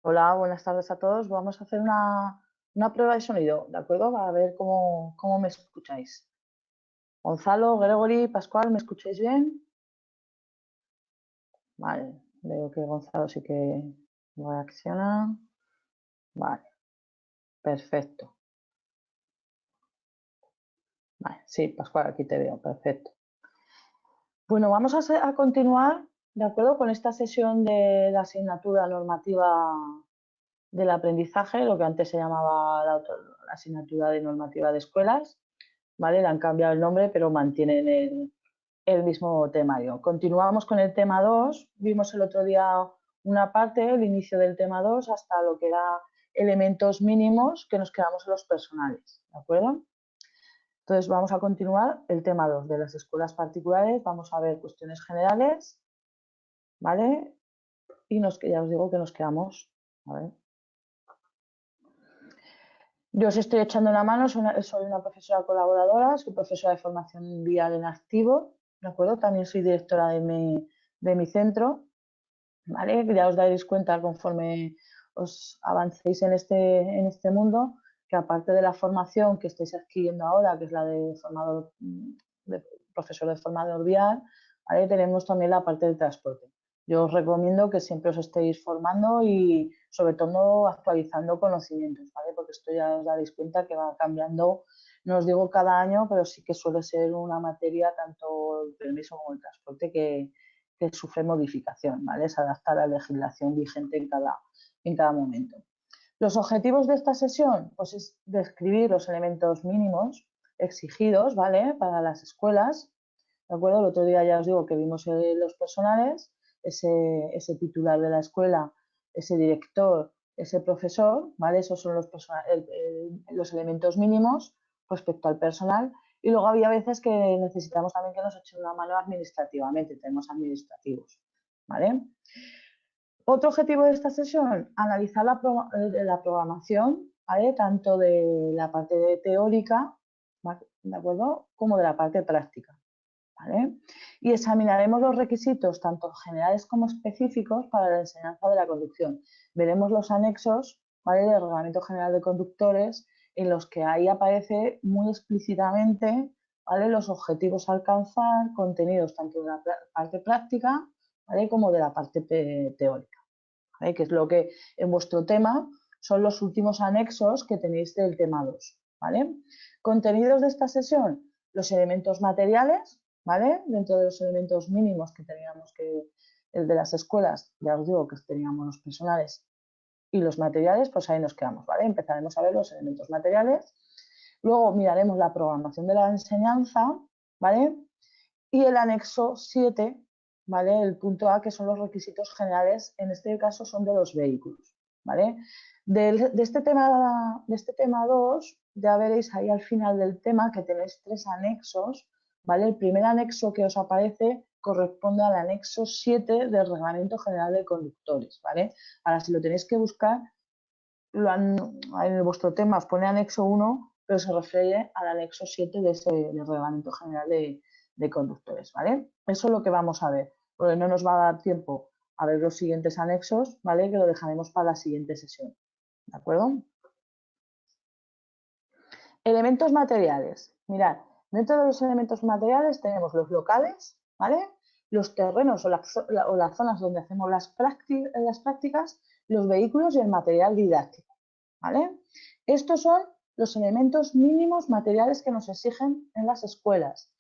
Hola, buenas tardes a todos. Vamos a hacer una prueba de sonido, ¿de acuerdo? Para ver cómo me escucháis. Gonzalo, Gregory, Pascual, ¿me escucháis bien? Vale, veo que Gonzalo sí que reacciona. Vale, perfecto. Vale, sí, Pascual, aquí te veo, perfecto. Bueno, vamos a continuar, ¿de acuerdo? Con esta sesión de la asignatura normativa del aprendizaje, lo que antes se llamaba la asignatura de normativa de escuelas. ¿Vale? Le han cambiado el nombre, pero mantienen el mismo temario. Continuamos con el tema 2. Vimos el otro día una parte, el inicio del tema 2, hasta lo que era elementos mínimos que nos quedamos en los personales. ¿De acuerdo? Entonces vamos a continuar el tema 2 de las escuelas particulares. Vamos a ver cuestiones generales. ¿Vale? Y ya os digo que nos quedamos. A ver. Yo os estoy echando una mano, soy una profesora colaboradora, soy profesora de formación vial en activo, ¿de acuerdo? También soy directora de mi centro, ¿vale? Ya os daréis cuenta conforme os avancéis en este mundo, que aparte de la formación que estáis adquiriendo ahora, que es la de profesor de formador vial, ¿vale? Tenemos también la parte del transporte. Yo os recomiendo que siempre os estéis formando y sobre todo actualizando conocimientos, ¿vale? Porque esto ya os daréis cuenta que va cambiando, no os digo cada año, pero sí que suele ser una materia, tanto el permiso como el transporte, que sufre modificación, ¿vale? Se adapta a la legislación vigente en cada momento. Los objetivos de esta sesión, pues es describir los elementos mínimos exigidos, ¿vale? Para las escuelas, ¿de acuerdo? El otro día ya os digo que vimos los personales, ese titular de la escuela, ese director, ese profesor, ¿vale? Esos son los elementos mínimos respecto al personal. Y luego había veces que necesitamos también que nos echen una mano administrativamente, tenemos administrativos, ¿vale? Otro objetivo de esta sesión, analizar la programación, ¿vale? Tanto de la parte teórica, ¿de acuerdo? Como de la parte práctica, ¿vale? Y examinaremos los requisitos, tanto generales como específicos, para la enseñanza de la conducción. Veremos los anexos, ¿vale? Del Reglamento General de Conductores, en los que ahí aparece muy explícitamente, ¿vale? Los objetivos a alcanzar, contenidos tanto de la parte práctica, ¿vale? Como de la parte teórica, ¿vale? Que es lo que en vuestro tema son los últimos anexos que tenéis del tema 2, ¿vale? Contenidos de esta sesión, los elementos materiales, ¿vale? Dentro de los elementos mínimos que teníamos el de las escuelas, ya os digo que teníamos los personales y los materiales, pues ahí nos quedamos, ¿vale? Empezaremos a ver los elementos materiales, luego miraremos la programación de la enseñanza, ¿vale? Y el anexo 7, ¿vale? El punto A, que son los requisitos generales, en este caso son de los vehículos, ¿vale? De este tema 2, ya veréis ahí al final del tema que tenéis 3 anexos, ¿vale? El primer anexo que os aparece corresponde al anexo 7 del Reglamento General de Conductores, ¿vale? Ahora, si lo tenéis que buscar, en vuestro tema os pone anexo 1, pero se refiere al anexo 7 del Reglamento General de Conductores, ¿vale? Eso es lo que vamos a ver, porque no nos va a dar tiempo a ver los siguientes anexos, ¿vale? Que lo dejaremos para la siguiente sesión, ¿de acuerdo? Elementos materiales. Mirad, dentro de los elementos materiales tenemos los locales, ¿vale? Los terrenos o las zonas donde hacemos las prácticas, los vehículos y el material didáctico, ¿vale? Estos son los elementos mínimos materiales que nos exigen en las escuelas.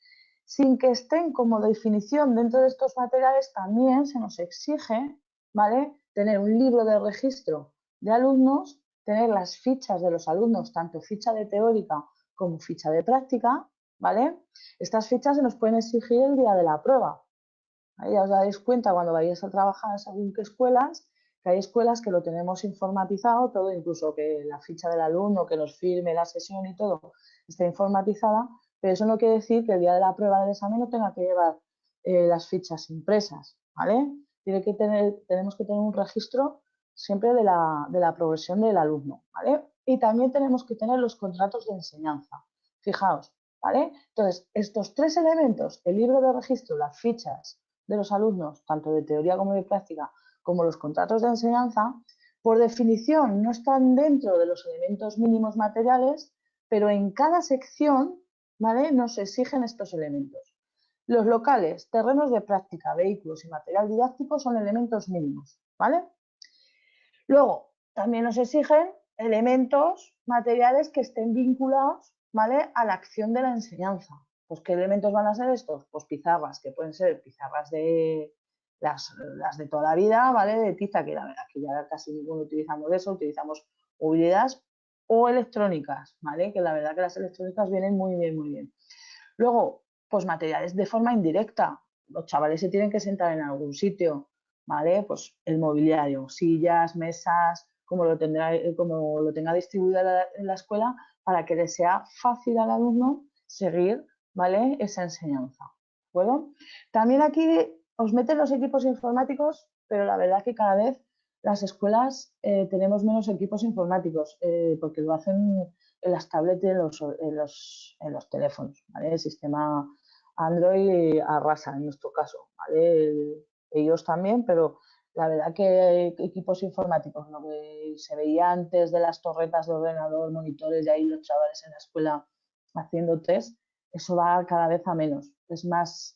Sin que estén como definición dentro de estos materiales, también se nos exige, ¿vale? Tener un libro de registro de alumnos, tener las fichas de los alumnos, tanto ficha de teórica como ficha de práctica, ¿vale? Estas fichas se nos pueden exigir el día de la prueba. Ahí ya os daréis cuenta cuando vayáis a trabajar según qué escuelas, que hay escuelas que lo tenemos informatizado, todo, incluso que la ficha del alumno, que nos firme la sesión y todo, está informatizada, pero eso no quiere decir que el día de la prueba del examen no tenga que llevar las fichas impresas, ¿vale? Tenemos que tener un registro siempre de la progresión del alumno, ¿vale? Y también tenemos que tener los contratos de enseñanza. Fijaos, ¿vale? Entonces, estos 3 elementos, el libro de registro, las fichas de los alumnos, tanto de teoría como de práctica, como los contratos de enseñanza, Por definición, no están dentro de los elementos mínimos materiales, pero en cada sección, ¿vale?, nos exigen estos elementos. Los locales, terrenos de práctica, vehículos y material didáctico son elementos mínimos, ¿vale? Luego, también nos exigen elementos materiales que estén vinculados, ¿vale?, a la acción de la enseñanza. Pues, ¿qué elementos van a ser estos? Pues pizarras, que pueden ser pizarras de las de toda la vida, ¿vale?, de tiza, que la verdad que ya casi ninguno utilizamos eso, utilizamos o híbridas o electrónicas, ¿vale?, que la verdad que las electrónicas vienen muy bien, muy bien. Luego, pues materiales de forma indirecta. Los chavales se tienen que sentar en algún sitio, ¿vale? Pues el mobiliario, sillas, mesas, como lo tenga distribuido en la escuela, para que le sea fácil al alumno seguir, ¿vale?, esa enseñanza. ¿De acuerdo? También aquí os meten los equipos informáticos, pero la verdad que cada vez las escuelas tenemos menos equipos informáticos, porque lo hacen en las tablets y en los teléfonos, ¿vale? El sistema Android arrasa en nuestro caso, ¿vale? Ellos también, pero la verdad que equipos informáticos, lo que se veía antes de las torretas de ordenador, monitores, de ahí los chavales en la escuela haciendo test, eso va cada vez a menos. Es más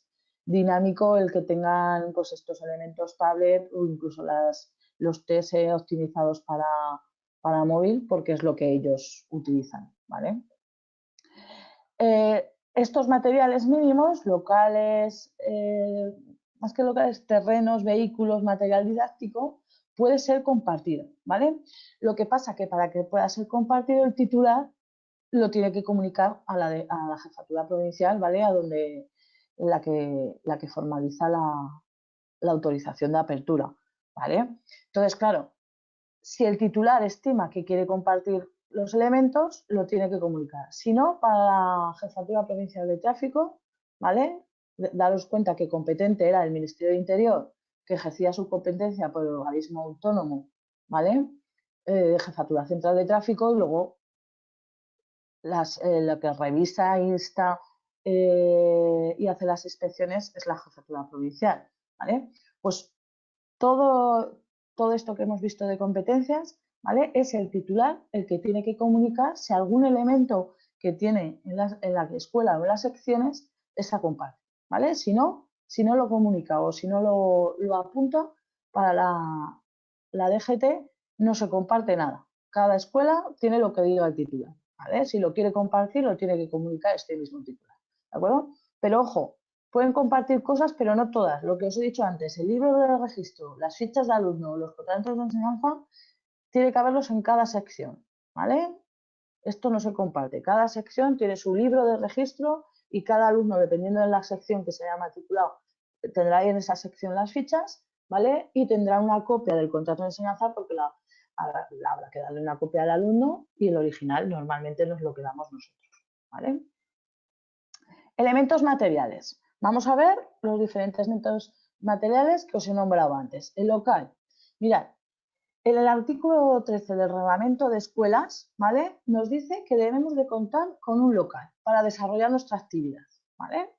dinámico el que tengan, pues, estos elementos tablet o incluso los test optimizados para móvil, porque es lo que ellos utilizan, ¿vale? Estos materiales mínimos, locales, más que locales, terrenos, vehículos, material didáctico, puede ser compartido, ¿vale? Lo que pasa que para que pueda ser compartido, el titular lo tiene que comunicar a la jefatura provincial, ¿vale?, a donde la que formaliza la autorización de apertura, ¿vale? Entonces, claro, si el titular estima que quiere compartir los elementos, lo tiene que comunicar. Si no, para la Jefatura Provincial de Tráfico, ¿vale?, daros cuenta que competente era el Ministerio de Interior, que ejercía su competencia por el organismo autónomo, ¿vale?, Jefatura Central de Tráfico, y luego lo que revisa, insta y hace las inspecciones es la Jefatura Provincial, ¿vale? Pues todo esto que hemos visto de competencias, ¿vale?, es el titular el que tiene que comunicar si algún elemento que tiene en la escuela o en las secciones es a compartir, ¿vale? Si no lo comunica o si no lo apunta, para la DGT no se comparte nada. Cada escuela tiene lo que diga el titular, ¿vale? Si lo quiere compartir, lo tiene que comunicar este mismo titular, ¿de acuerdo? Pero ojo, pueden compartir cosas, pero no todas. Lo que os he dicho antes, el libro de registro, las fichas de alumno, los contratos de enseñanza, tiene que haberlos en cada sección, ¿vale? Esto no se comparte. Cada sección tiene su libro de registro y cada alumno, dependiendo de la sección que se haya matriculado, tendrá ahí en esa sección las fichas, ¿vale? Y tendrá una copia del contrato de enseñanza, porque la habrá que darle una copia al alumno, y el original normalmente nos lo quedamos nosotros, ¿vale? Elementos materiales. Vamos a ver los diferentes elementos materiales que os he nombrado antes. El local. Mirad, en el artículo 13 del reglamento de escuelas, ¿vale?, nos dice que debemos de contar con un local para desarrollar nuestra actividad, ¿vale?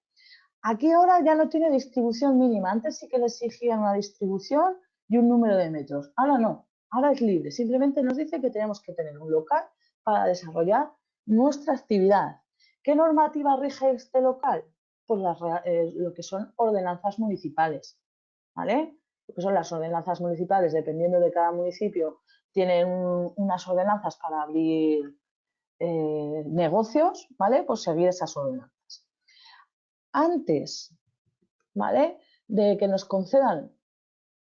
Aquí ahora ya no tiene distribución mínima. Antes sí que le exigían una distribución y un número de metros. Ahora no, ahora es libre. Simplemente nos dice que tenemos que tener un local para desarrollar nuestra actividad. ¿Qué normativa rige este local? Pues lo que son ordenanzas municipales, ¿vale? Lo que son las ordenanzas municipales, dependiendo de cada municipio, tienen unas ordenanzas para abrir negocios, ¿vale? Pues seguir esas ordenanzas. Antes, ¿vale?, de que nos concedan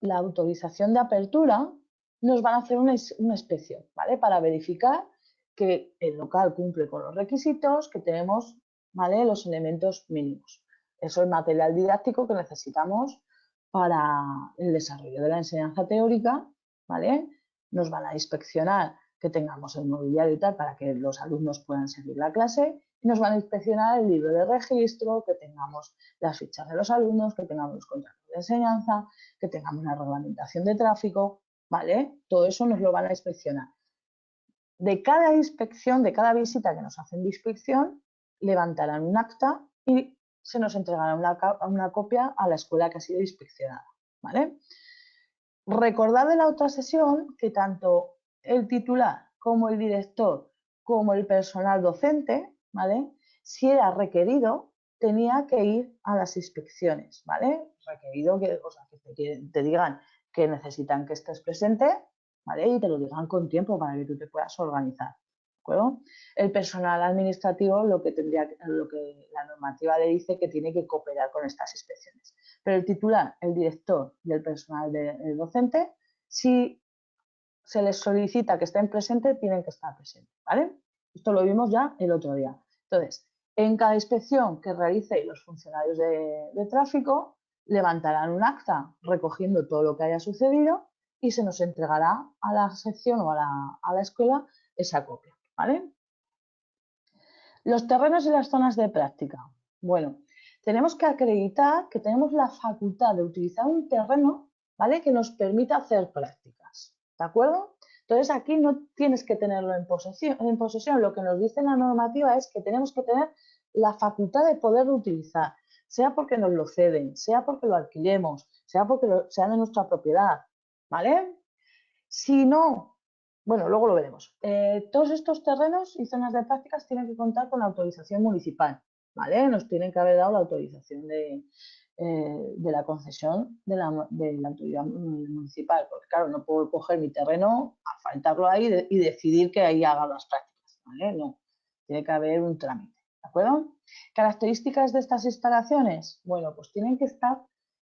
la autorización de apertura, nos van a hacer una inspección, ¿vale?, para verificar que el local cumple con los requisitos, que tenemos, ¿vale?, los elementos mínimos. Eso es material didáctico que necesitamos para el desarrollo de la enseñanza teórica, ¿vale? Nos van a inspeccionar que tengamos el mobiliario y tal para que los alumnos puedan seguir la clase, y nos van a inspeccionar el libro de registro, que tengamos las fichas de los alumnos, que tengamos los contratos de enseñanza, que tengamos una reglamentación de tráfico, ¿vale? Todo eso nos lo van a inspeccionar. De cada inspección, de cada visita que nos hacen de inspección, levantarán un acta y se nos entregará una copia a la escuela que ha sido inspeccionada, ¿vale? Recordad de la otra sesión que tanto el titular como el director como el personal docente, ¿vale? Si era requerido, tenía que ir a las inspecciones, ¿vale? Requerido que, o sea, que te digan que necesitan que estés presente, ¿vale? Y te lo digan con tiempo para que tú te puedas organizar, ¿de acuerdo? El personal administrativo lo que la normativa le dice que tiene que cooperar con estas inspecciones. Pero el titular, el director y el personal docente, si se les solicita que estén presentes, tienen que estar presentes, ¿vale? Esto lo vimos ya el otro día. Entonces, en cada inspección que realicen los funcionarios de tráfico, levantarán un acta recogiendo todo lo que haya sucedido y se nos entregará a la sección o a la escuela esa copia, ¿vale? Los terrenos y las zonas de práctica. Bueno, tenemos que acreditar que tenemos la facultad de utilizar un terreno, ¿vale? Que nos permita hacer prácticas, ¿de acuerdo? Entonces aquí no tienes que tenerlo en posesión. Lo que nos dice la normativa es que tenemos que tener la facultad de poderlo utilizar, sea porque nos lo ceden, sea porque lo alquilemos, sea porque sea de nuestra propiedad, ¿vale? Si no, bueno, luego lo veremos. Todos estos terrenos y zonas de prácticas tienen que contar con la autorización municipal, ¿vale? Nos tienen que haber dado la autorización de la concesión de la autoridad municipal, porque claro, no puedo coger mi terreno, asfaltarlo ahí y decidir que ahí haga las prácticas, ¿vale? No, tiene que haber un trámite, ¿de acuerdo? Características de estas instalaciones, bueno, pues tienen que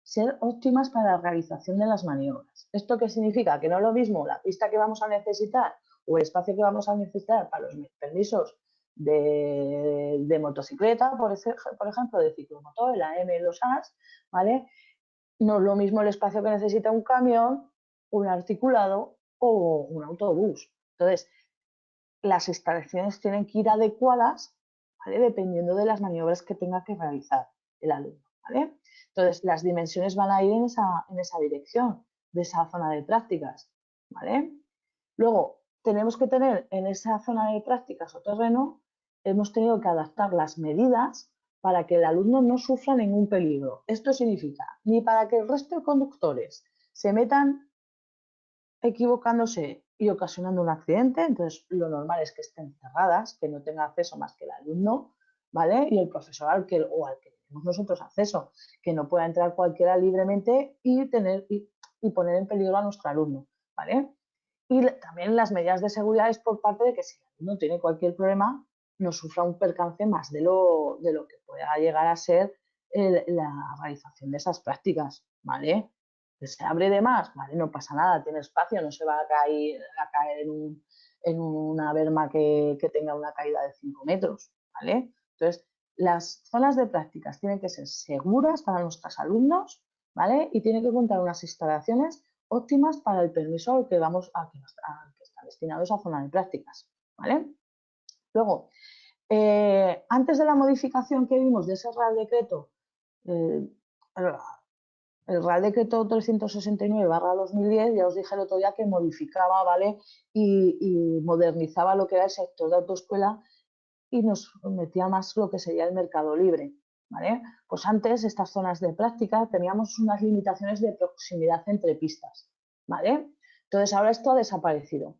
ser óptimas para la realización de las maniobras. ¿Esto qué significa? Que no es lo mismo la pista que vamos a necesitar o el espacio que vamos a necesitar para los permisos de motocicleta, por ejemplo, de ciclomotor, la M y los AS, ¿vale? No es lo mismo el espacio que necesita un camión, un articulado o un autobús. Entonces, las instalaciones tienen que ir adecuadas, ¿vale? Dependiendo de las maniobras que tenga que realizar el alumno, ¿vale? Entonces, las dimensiones van a ir en esa dirección de esa zona de prácticas, ¿vale? Luego, tenemos que tener en esa zona de prácticas o terreno, hemos tenido que adaptar las medidas para que el alumno no sufra ningún peligro. Esto significa, ni para que el resto de conductores se metan equivocándose y ocasionando un accidente, entonces lo normal es que estén cerradas, que no tenga acceso más que el alumno, ¿vale? Y el profesor al que tenemos nosotros acceso, que no pueda entrar cualquiera libremente y poner en peligro a nuestro alumno, ¿vale? Y también las medidas de seguridad es por parte de que si el alumno tiene cualquier problema, no sufra un percance más de lo que pueda llegar a ser la realización de esas prácticas, ¿vale? Que se abre de más, ¿vale? No pasa nada, tiene espacio, no se va a caer en una berma que tenga una caída de 5 metros, ¿vale? Entonces, las zonas de prácticas tienen que ser seguras para nuestros alumnos, ¿vale? Y tienen que contar unas instalaciones óptimas para el permiso al que está destinado esa zona de prácticas, ¿vale? Luego, antes de la modificación que vimos de ese Real Decreto, el Real Decreto 369/2010, ya os dije el otro día que modificaba, ¿vale? Y modernizaba lo que era el sector de autoescuela y nos metía más lo que sería el mercado libre, ¿vale? Pues antes, estas zonas de práctica, teníamos unas limitaciones de proximidad entre pistas, ¿vale? Entonces, ahora esto ha desaparecido.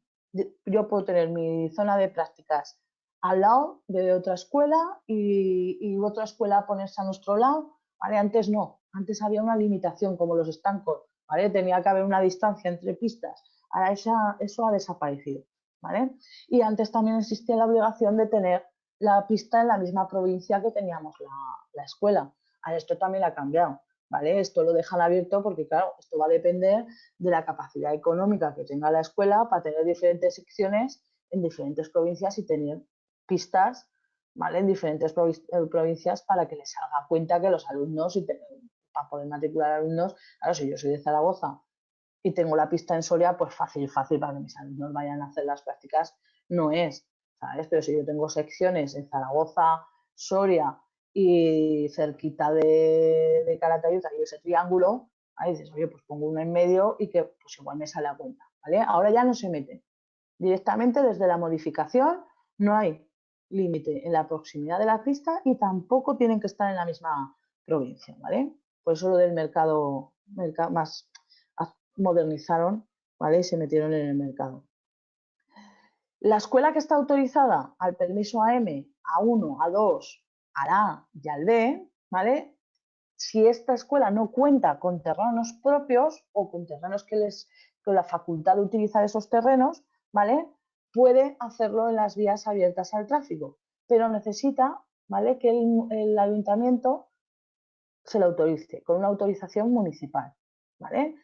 Yo puedo tener mi zona de prácticas al lado de otra escuela y otra escuela ponerse a nuestro lado, ¿vale? Antes no, antes había una limitación como los estancos, ¿vale? Tenía que haber una distancia entre pistas. Ahora eso ha desaparecido, ¿vale? Y antes también existía la obligación de tener la pista en la misma provincia que teníamos la escuela. Ahora esto también ha cambiado, ¿vale? Esto lo dejan abierto porque, claro, esto va a depender de la capacidad económica que tenga la escuela para tener diferentes secciones en diferentes provincias y tener pistas, ¿vale? En diferentes provincias para que les salga cuenta que los alumnos, para poder matricular alumnos, claro, si yo soy de Zaragoza y tengo la pista en Soria, pues fácil para que mis alumnos vayan a hacer las prácticas no es, ¿sabes? Pero si yo tengo secciones en Zaragoza, Soria y cerquita de Calatayud, y ese triángulo, ahí dices, oye, pues pongo uno en medio y que pues igual me sale a cuenta, ¿vale? Ahora ya no se mete. Directamente desde la modificación no hay límite en la proximidad de la pista y tampoco tienen que estar en la misma provincia, ¿vale? Por eso lo del mercado más modernizaron, ¿vale? Y se metieron en el mercado. La escuela que está autorizada al permiso AM, A1, A2, al A y al B, ¿vale? Si esta escuela no cuenta con terrenos propios o con terrenos con la facultad de utilizar esos terrenos, ¿vale? Puede hacerlo en las vías abiertas al tráfico, pero necesita, ¿vale?, que el ayuntamiento se lo autorice con una autorización municipal, ¿vale?,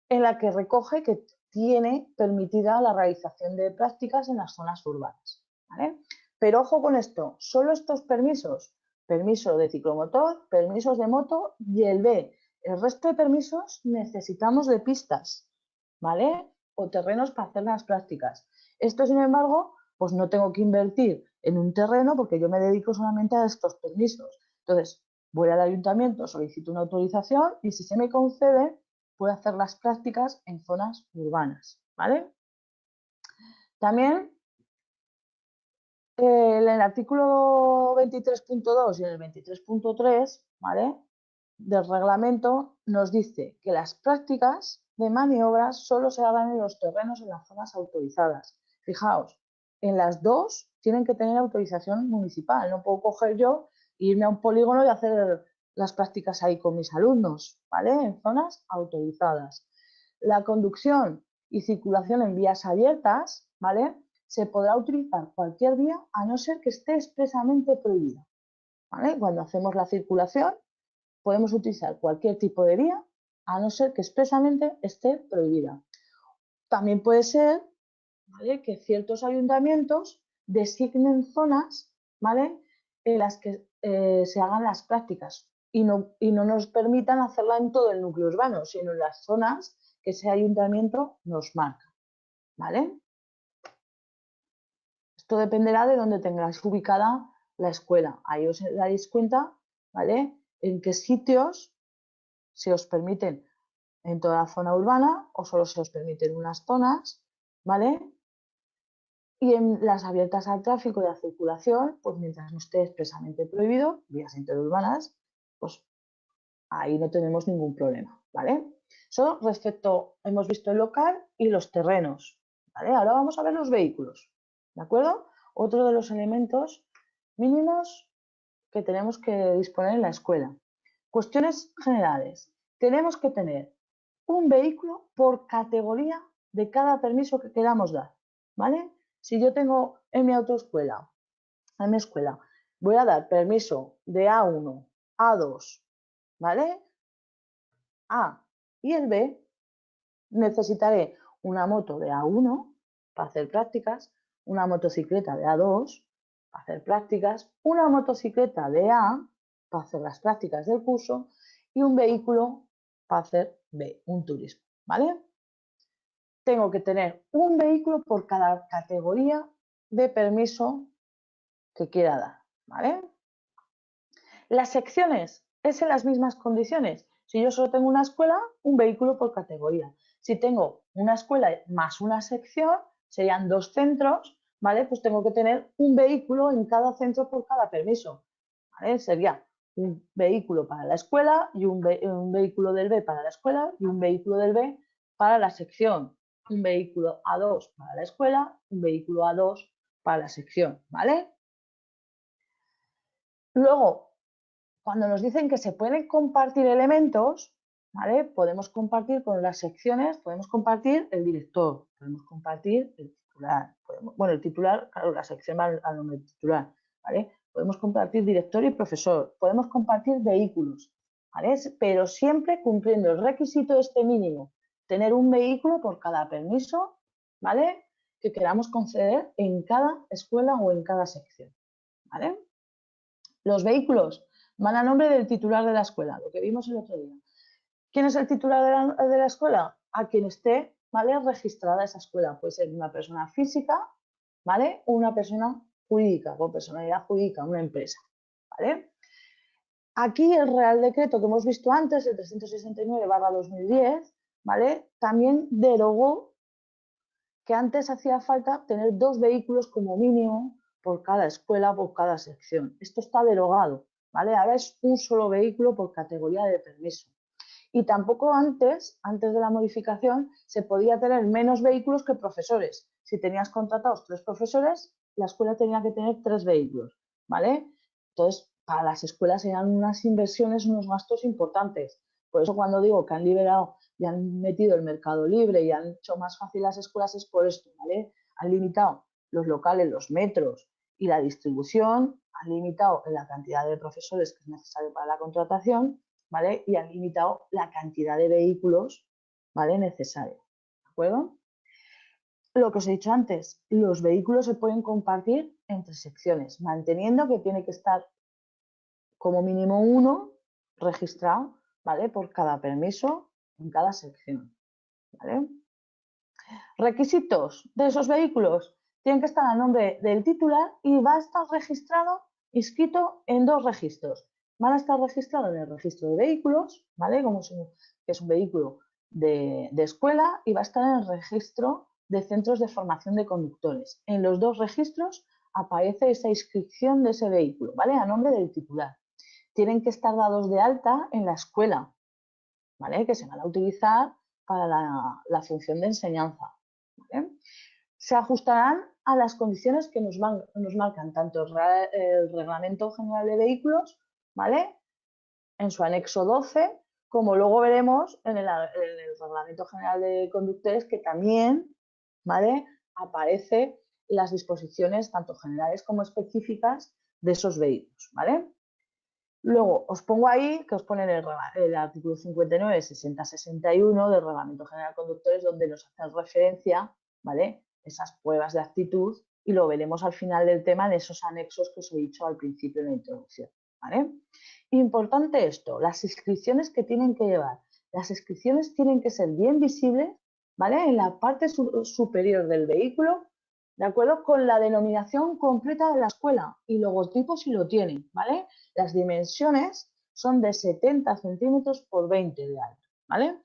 en la que recoge que tiene permitida la realización de prácticas en las zonas urbanas, ¿vale? Pero ojo con esto, solo estos permisos, permiso de ciclomotor, permisos de moto y el B. El resto de permisos necesitamos de pistas, ¿vale? O terrenos para hacer las prácticas. Esto, sin embargo, pues no tengo que invertir en un terreno porque yo me dedico solamente a estos permisos. Entonces, voy al ayuntamiento, solicito una autorización y si se me concede, puedo hacer las prácticas en zonas urbanas, ¿vale? También en el artículo 23.2 y en el 23.3, ¿vale?, del reglamento nos dice que las prácticas de maniobras solo se hagan en los terrenos en las zonas autorizadas. Fijaos, en las dos tienen que tener autorización municipal. No puedo coger yo e irme a un polígono y hacer las prácticas ahí con mis alumnos, ¿vale? En zonas autorizadas. La conducción y circulación en vías abiertas, ¿vale?, se podrá utilizar cualquier vía a no ser que esté expresamente prohibida, ¿vale? Cuando hacemos la circulación podemos utilizar cualquier tipo de vía a no ser que expresamente esté prohibida. También puede ser, ¿vale?, que ciertos ayuntamientos designen zonas, ¿vale?, en las que se hagan las prácticas y no nos permitan hacerla en todo el núcleo urbano, sino en las zonas que ese ayuntamiento nos marca, ¿vale? Esto dependerá de dónde tengáis ubicada la escuela. Ahí os daréis cuenta, ¿vale?, en qué sitios se os permiten en toda la zona urbana o solo se os permiten unas zonas, ¿vale? Y en las abiertas al tráfico y a circulación, pues mientras no esté expresamente prohibido, vías interurbanas, pues ahí no tenemos ningún problema, ¿vale? Eso respecto, hemos visto el local y los terrenos, ¿vale? Ahora vamos a ver los vehículos, ¿de acuerdo? Otro de los elementos mínimos que tenemos que disponer en la escuela. Cuestiones generales. Tenemos que tener un vehículo por categoría de cada permiso que queramos dar, ¿vale? Si yo tengo en mi autoescuela, en mi escuela, voy a dar permiso de A1, A2, ¿vale?, A y el B, necesitaré una moto de A1 para hacer prácticas, una motocicleta de A2 para hacer prácticas, una motocicleta de A para hacer las prácticas del curso y un vehículo para hacer B, un turismo, ¿vale? Tengo que tener un vehículo por cada categoría de permiso que quiera dar, ¿vale? Las secciones es en las mismas condiciones. Si yo solo tengo una escuela, un vehículo por categoría. Si tengo una escuela más una sección, serían dos centros, ¿vale? Pues tengo que tener un vehículo en cada centro por cada permiso, ¿vale? Sería un vehículo para la escuela y un vehículo del B para la escuela y un vehículo del B para la sección. Un vehículo A2 para la escuela, un vehículo A2 para la sección, ¿vale? Luego, cuando nos dicen que se pueden compartir elementos, ¿vale?, podemos compartir con las secciones, podemos compartir el director, podemos compartir el titular, bueno, el titular, claro, la sección va al nombre del titular, ¿vale? Podemos compartir director y profesor, podemos compartir vehículos, ¿vale? Pero siempre cumpliendo el requisito este mínimo, tener un vehículo por cada permiso, ¿vale?, que queramos conceder en cada escuela o en cada sección, ¿vale? Los vehículos van a nombre del titular de la escuela, lo que vimos el otro día. ¿Quién es el titular de la escuela? A quien esté, ¿vale?, registrada esa escuela. Puede ser una persona física, ¿vale?, o una persona jurídica, con personalidad jurídica, una empresa, ¿vale? Aquí el Real Decreto que hemos visto antes, el 369/2010, ¿vale?, también derogó que antes hacía falta tener dos vehículos como mínimo por cada escuela, por cada sección. Esto está derogado, ¿vale? Ahora es un solo vehículo por categoría de permiso. Y tampoco antes de la modificación, se podía tener menos vehículos que profesores. Si tenías contratados 3 profesores, la escuela tenía que tener 3 vehículos, ¿vale? Entonces, para las escuelas eran unas inversiones, unos gastos importantes. Por eso cuando digo que han liberado y han metido el mercado libre y han hecho más fácil las escuelas es por esto, ¿vale? Han limitado los locales, los metros y la distribución, han limitado la cantidad de profesores que es necesario para la contratación, ¿vale? Y han limitado la cantidad de vehículos, ¿vale? Necesaria, ¿de acuerdo? Lo que os he dicho antes, los vehículos se pueden compartir entre secciones, manteniendo que tiene que estar como mínimo uno registrado, ¿vale? Por cada permiso en cada sección, ¿vale? Requisitos de esos vehículos. Tienen que estar a nombre del titular y va a estar registrado, inscrito en 2 registros. Van a estar registrados en el registro de vehículos, ¿vale? Que es un vehículo de escuela, y va a estar en el registro de centros de formación de conductores. En los 2 registros aparece esa inscripción de ese vehículo, ¿vale? A nombre del titular. Tienen que estar dados de alta en la escuela, ¿vale? Que se van a utilizar para la función de enseñanza, ¿vale? Se ajustarán a las condiciones que nos marcan tanto el Reglamento General de Vehículos, ¿vale? En su anexo 12, como luego veremos en el Reglamento General de Conductores, que también, ¿vale? Aparece las disposiciones tanto generales como específicas de esos vehículos, ¿vale? Luego os pongo ahí, que os pone el artículo 59, 60, 61 del Reglamento General de Conductores, donde nos hace referencia, ¿vale? Esas pruebas de actitud, y lo veremos al final del tema en esos anexos que os he dicho al principio en la introducción, ¿vale? Importante esto, las inscripciones que tienen que llevar. Las inscripciones tienen que ser bien visibles, ¿vale? En la parte superior del vehículo, ¿de acuerdo? Con la denominación completa de la escuela y logotipo si lo tienen, ¿vale? Las dimensiones son de 70 centímetros por 20 de alto, ¿vale?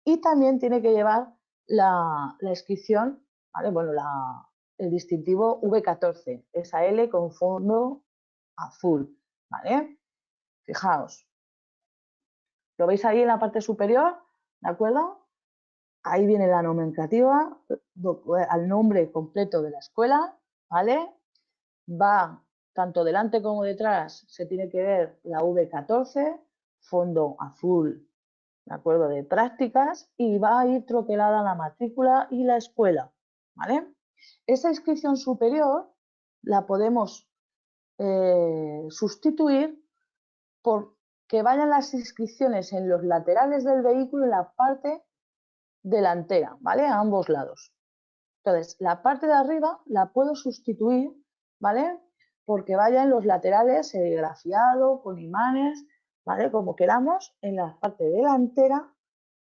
Y también tiene que llevar la inscripción, ¿vale? Bueno, el distintivo V14, esa L con fondo azul, ¿vale? Fijaos, lo veis ahí en la parte superior, ¿de acuerdo? Ahí viene la nomenclativa, al nombre completo de la escuela, ¿vale? Va tanto delante como detrás, se tiene que ver la V14, fondo azul, ¿de acuerdo? De prácticas, y va a ir troquelada la matrícula y la escuela, ¿vale? Esa inscripción superior la podemos sustituir por que vayan las inscripciones en los laterales del vehículo, en la parte delantera, ¿vale? A ambos lados. Entonces, la parte de arriba la puedo sustituir, ¿vale? Porque vaya en los laterales serigrafiado, con imanes, ¿vale? Como queramos, en la parte delantera,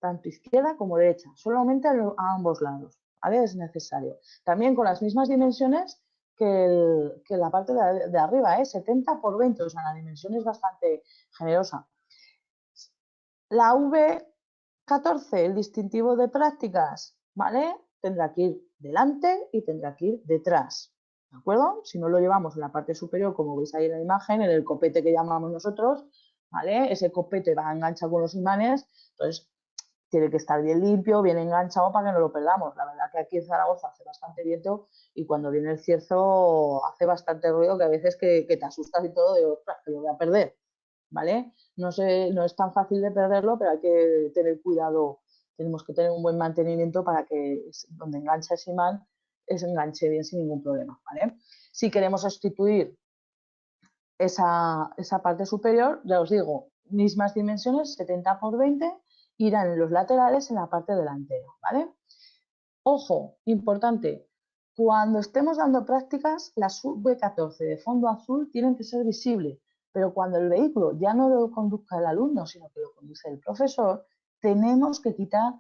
tanto izquierda como derecha, solamente a ambos lados, ¿vale? Es necesario. También con las mismas dimensiones que la parte de arriba, 70 por 20, o sea, la dimensión es bastante generosa. La V14, el distintivo de prácticas, ¿vale? Tendrá que ir delante y tendrá que ir detrás, ¿de acuerdo? Si no lo llevamos en la parte superior, como veis ahí en la imagen, en el copete que llamamos nosotros, ¿vale? Ese copete va enganchado con los imanes, entonces tiene que estar bien limpio, bien enganchado para que no lo perdamos. La verdad que aquí en Zaragoza hace bastante viento y cuando viene el cierzo hace bastante ruido, que a veces que te asustas y todo, digo, ostras, que lo voy a perder, ¿vale? No es tan fácil de perderlo, pero hay que tener cuidado. Tenemos que tener un buen mantenimiento para que donde engancha ese imán, enganche bien sin ningún problema, ¿vale? Si queremos sustituir esa parte superior, ya os digo, mismas dimensiones, 70 por 20, irán en los laterales en la parte delantera, ¿vale? Ojo, importante, cuando estemos dando prácticas, las V14 de fondo azul tienen que ser visibles, pero cuando el vehículo ya no lo conduzca el alumno, sino que lo conduce el profesor, tenemos que quitar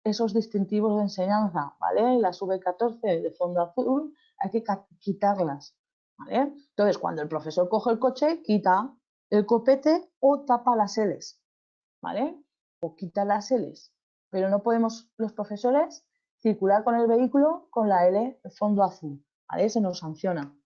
esos distintivos de enseñanza, ¿vale? Las V14 de fondo azul hay que quitarlas, ¿vale? Entonces, cuando el profesor coge el coche, quita el copete o tapa las L's, ¿vale? O quita las L's, pero no podemos los profesores circular con el vehículo con la L de fondo azul, ¿vale? Se nos sanciona.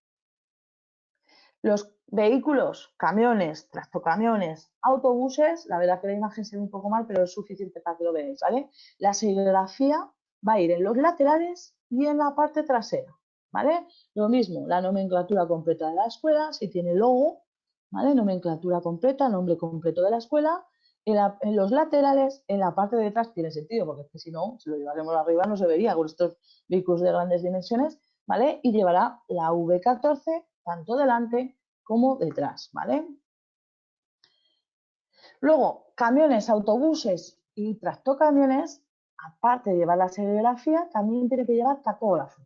Los vehículos, camiones, tractocamiones, autobuses, la verdad que la imagen se ve un poco mal, pero es suficiente para que lo veáis, ¿vale? La serigrafía va a ir en los laterales y en la parte trasera, ¿vale? Lo mismo, la nomenclatura completa de la escuela, si tiene logo, ¿vale? Nomenclatura completa, nombre completo de la escuela. En los laterales, en la parte de detrás tiene sentido, porque es que si no, si lo lleváramos arriba no se vería con estos vehículos de grandes dimensiones, ¿vale? Y llevará la V14 tanto delante como detrás, ¿vale? Luego, camiones, autobuses y tractocamiones, aparte de llevar la serigrafía, también tiene que llevar tacógrafo,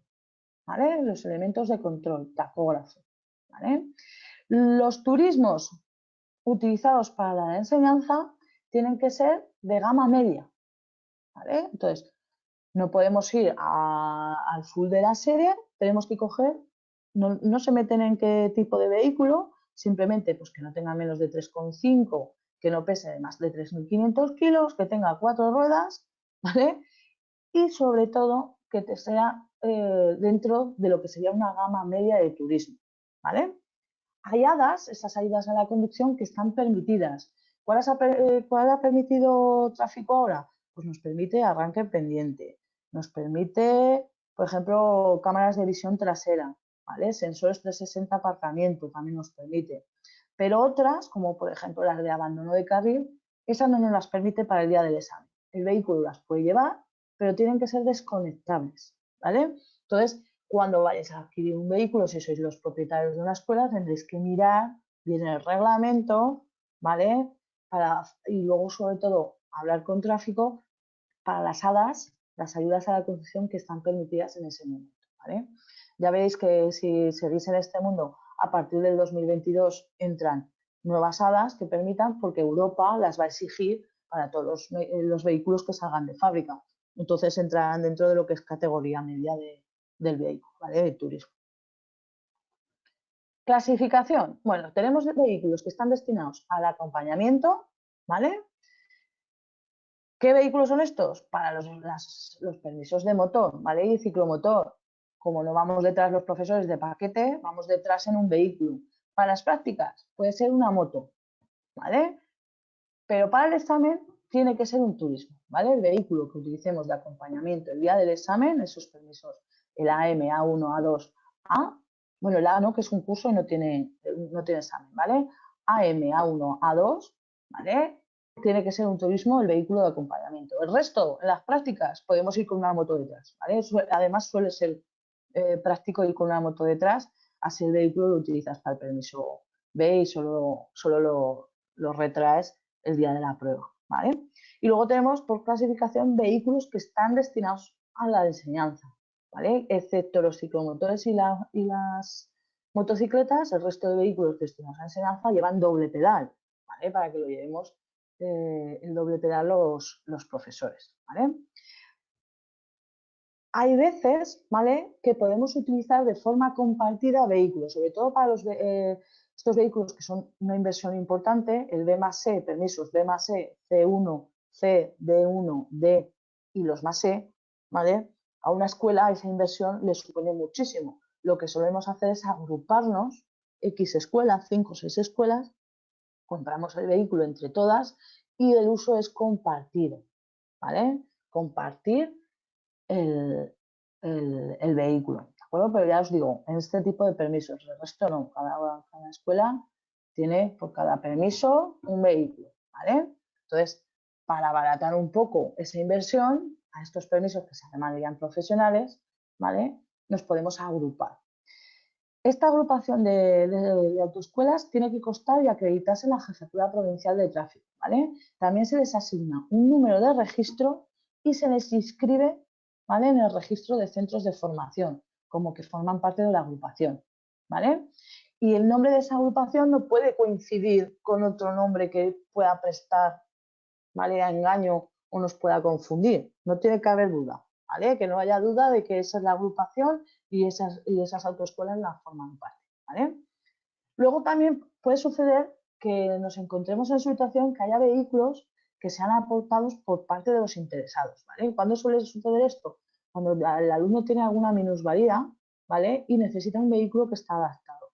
¿vale? Los elementos de control, tacógrafo, ¿vale? Los turismos utilizados para la enseñanza tienen que ser de gama media, ¿vale? Entonces, no podemos ir al full de la serie, tenemos que coger, no se meten en qué tipo de vehículo, simplemente pues que no tenga menos de 3,5, que no pese más de 3.500 kilos, que tenga 4 ruedas, ¿vale? Y sobre todo que sea dentro de lo que sería una gama media de turismo, ¿vale? Hay hadas, esas ayudas a la conducción que están permitidas. ¿Cuál ha permitido tráfico ahora? Pues nos permite arranque pendiente, nos permite, por ejemplo, cámaras de visión trasera, ¿vale? Sensores 360 aparcamiento también nos permite. Pero otras, como por ejemplo las de abandono de carril, esas no nos las permite para el día del examen. El vehículo las puede llevar, pero tienen que ser desconectables, ¿vale? Entonces, cuando vayáis a adquirir un vehículo, si sois los propietarios de una escuela, tendréis que mirar bien el reglamento, ¿vale? Y luego, sobre todo, hablar con tráfico para las hadas, las ayudas a la conducción que están permitidas en ese momento, ¿vale? Ya veis que si seguís en este mundo, a partir del 2022 entran nuevas hadas que permitan, porque Europa las va a exigir para todos los vehículos que salgan de fábrica. Entonces entrarán dentro de lo que es categoría media del vehículo, ¿vale? De turismo. Clasificación. Bueno, tenemos vehículos que están destinados al acompañamiento, ¿vale? ¿Qué vehículos son estos? Para los permisos de motor, ¿vale? Y ciclomotor. Como no vamos detrás los profesores de paquete, vamos detrás en un vehículo. Para las prácticas puede ser una moto, ¿vale? Pero para el examen tiene que ser un turismo, ¿vale? El vehículo que utilicemos de acompañamiento el día del examen, esos permisos, el AM, A1, A2, A, bueno, el A no, que es un curso y no tiene examen, ¿vale? AM, A1, A2, ¿vale? Tiene que ser un turismo el vehículo de acompañamiento. El resto, en las prácticas, podemos ir con una moto detrás, ¿vale? Además suele ser práctico ir con una moto detrás, así el vehículo lo utilizas para el permiso B y solo lo retraes el día de la prueba, ¿vale? Y luego tenemos por clasificación vehículos que están destinados a la enseñanza, ¿vale? Excepto los ciclomotores y las motocicletas, el resto de vehículos destinados a la enseñanza llevan doble pedal, ¿vale? Para que lo llevemos el doble pedal los profesores, ¿vale? Hay veces, ¿vale?, que podemos utilizar de forma compartida vehículos, sobre todo para estos vehículos que son una inversión importante, el B+E, permisos B+E, C1, C, D1, D y los +E, ¿vale? A una escuela esa inversión le supone muchísimo. Lo que solemos hacer es agruparnos, X escuelas, 5 o 6 escuelas, compramos el vehículo entre todas y el uso es compartido, ¿vale? Compartir el vehículo, ¿de acuerdo? Pero ya os digo, en este tipo de permisos, el resto no, cada escuela tiene por cada permiso un vehículo, ¿vale? Entonces, para abaratar un poco esa inversión, a estos permisos que se llamarían profesionales, ¿vale? Nos podemos agrupar. Esta agrupación de autoescuelas tiene que constar y acreditarse en la Jefatura Provincial de Tráfico, ¿vale? También se les asigna un número de registro y se les inscribe, ¿vale?, en el registro de centros de formación, como que forman parte de la agrupación, ¿vale? Y el nombre de esa agrupación no puede coincidir con otro nombre que pueda prestar, ¿vale?, a engaño o nos pueda confundir. No tiene que haber duda, ¿vale? Que no haya duda de que esa es la agrupación y esas autoescuelas la forman parte, ¿vale? Luego también puede suceder que nos encontremos en situación que haya vehículos que sean aportados por parte de los interesados, ¿vale? ¿Cuándo suele suceder esto? Cuando el alumno tiene alguna minusvalía, ¿vale?, y necesita un vehículo que está adaptado.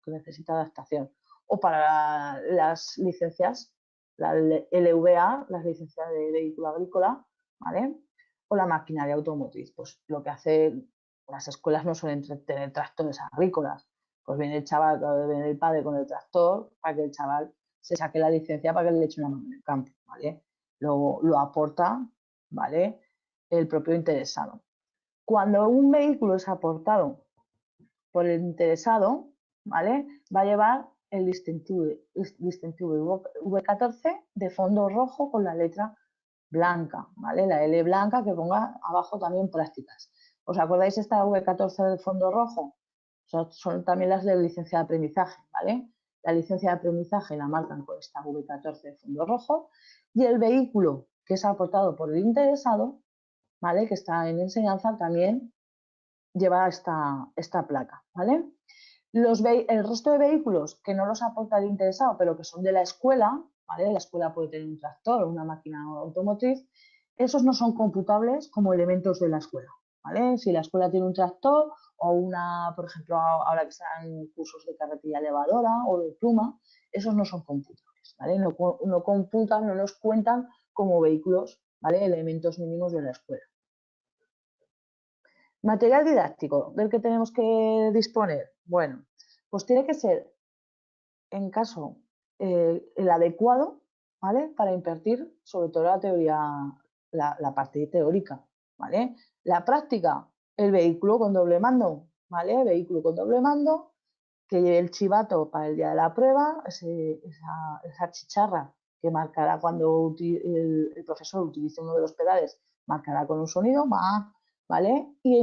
que necesita adaptación. O para las licencias, la LVA, las licencias de vehículo agrícola, ¿vale? O la maquinaria automotriz. Pues lo que hace, las escuelas no suelen tener tractores agrícolas. Pues viene el chaval, viene el padre con el tractor para que el chaval se saque la licencia para que le eche una mano en el campo, ¿vale? Lo aporta, ¿vale? El propio interesado. Cuando un vehículo es aportado por el interesado, ¿vale? Va a llevar el distintivo V14 de fondo rojo con la letra blanca, ¿vale? La L blanca que ponga abajo también prácticas. ¿Os acordáis esta V14 de fondo rojo? Son también las de licencia de aprendizaje, ¿vale? La licencia de aprendizaje la marcan con esta V14 de fondo rojo y el vehículo que es aportado por el interesado, ¿vale? Que está en enseñanza también lleva esta placa, ¿vale? El resto de vehículos que no los aporta el interesado, pero que son de la escuela, ¿vale? La escuela puede tener un tractor o una máquina automotriz, esos no son computables como elementos de la escuela, ¿vale? Si la escuela tiene un tractor o una, por ejemplo, ahora que están cursos de carretilla elevadora o de pluma, esos no son computables, ¿vale? No computan, no nos cuentan como vehículos, ¿vale? Elementos mínimos de la escuela. Material didáctico del que tenemos que disponer. Bueno, pues tiene que ser, en caso, el adecuado, ¿vale? Para impartir sobre todo la teoría, la parte teórica, ¿vale? La práctica, el vehículo con doble mando, ¿vale? Vehículo con doble mando, que lleve el chivato para el día de la prueba, esa chicharra que marcará cuando el profesor utilice uno de los pedales, marcará con un sonido, ¿vale? Y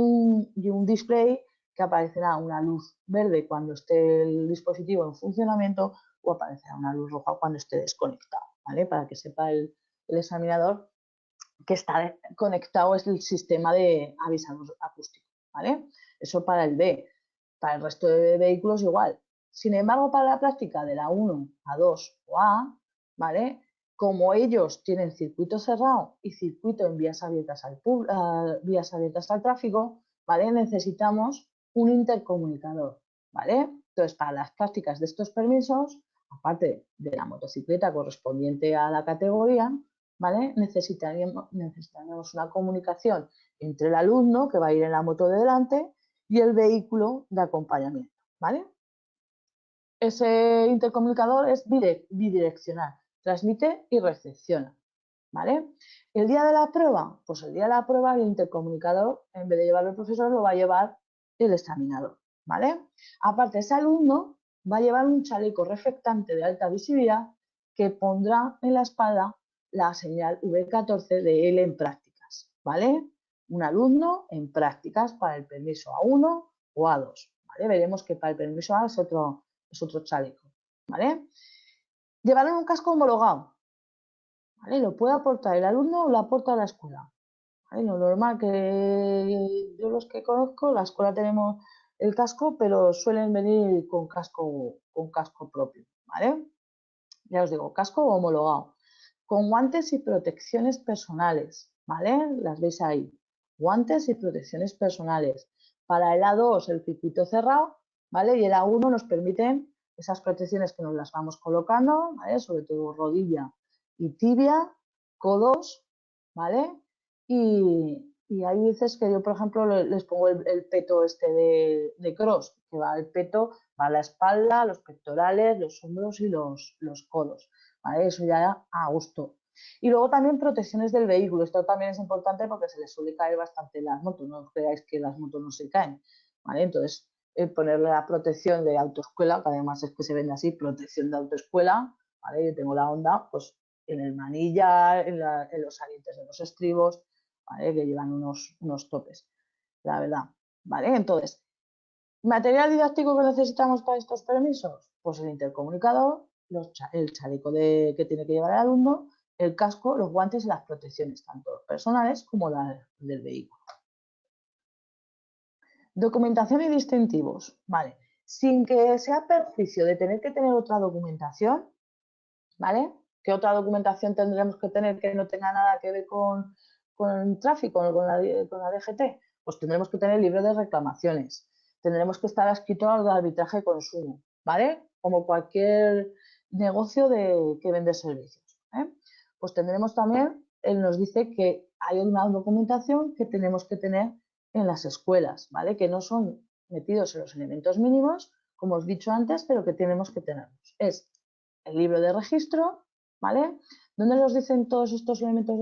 un display que aparecerá una luz verde cuando esté el dispositivo en funcionamiento o aparecerá una luz roja cuando esté desconectado, ¿vale? Para que sepa el examinador que está conectado es el sistema de avisador acústico, ¿vale? Eso para el B. Para el resto de vehículos igual. Sin embargo, para la práctica de la 1 a 2 o A, ¿vale? Como ellos tienen circuito cerrado y circuito en vías abiertas al tráfico, ¿vale? Necesitamos un intercomunicador, ¿vale? Entonces, para las prácticas de estos permisos, aparte de la motocicleta correspondiente a la categoría, ¿vale? Necesitaríamos una comunicación entre el alumno que va a ir en la moto de delante y el vehículo de acompañamiento, ¿vale? Ese intercomunicador es bidireccional, transmite y recepciona, ¿vale? El día de la prueba, pues el día de la prueba el intercomunicador, en vez de llevarlo el profesor, lo va a llevar el examinador, ¿vale? Aparte, ese alumno va a llevar un chaleco reflectante de alta visibilidad que pondrá en la espalda la señal V14 de él en prácticas, ¿vale? Un alumno en prácticas para el permiso A1 o A2, ¿vale? Veremos que para el permiso A es otro chaleco, ¿vale? Llevarán un casco homologado, ¿vale? Lo puede aportar el alumno o lo aporta la escuela, ¿vale? Lo normal que yo los que conozco, la escuela tenemos el casco, pero suelen venir con casco propio, ¿vale? Ya os digo, casco homologado, con guantes y protecciones personales, ¿vale? Las veis ahí, guantes y protecciones personales. Para el A2 el circuito cerrado, ¿vale? Y el A1 nos permiten esas protecciones que nos las vamos colocando, ¿vale? Sobre todo rodilla y tibia, codos, ¿vale? Y hay veces que yo, por ejemplo, les pongo el peto este de cross, que va el peto, va a la espalda, los pectorales, los hombros y los codos, ¿vale? Eso ya a gusto. Y luego también protecciones del vehículo. Esto también es importante porque se les suele caer bastante las motos. No os creáis que las motos no se caen, ¿vale? Entonces, ponerle la protección de autoescuela, que además es que se vende así, protección de autoescuela, ¿vale? Yo tengo la Honda, pues en el manillar, en los salientes de los estribos, ¿vale? Que llevan unos topes, la verdad, ¿vale? Entonces, ¿material didáctico que necesitamos para estos permisos? Pues el intercomunicador, el chaleco que tiene que llevar el alumno, el casco, los guantes y las protecciones, tanto personales como del vehículo. Documentación y distintivos, ¿vale? Sin que sea perjuicio de tener que tener otra documentación, ¿vale? ¿Qué otra documentación tendremos que tener que no tenga nada que ver con el tráfico, con la DGT? Pues tendremos que tener libro de reclamaciones, tendremos que estar adscritos al arbitraje de consumo, ¿vale? Como cualquier negocio que vende servicios, ¿eh? Pues tendremos también, él nos dice que hay una documentación que tenemos que tener en las escuelas, ¿vale? Que no son metidos en los elementos mínimos, como os he dicho antes, pero que tenemos que tenerlos. Es el libro de registro, ¿vale? ¿Dónde nos dicen todos estos elementos?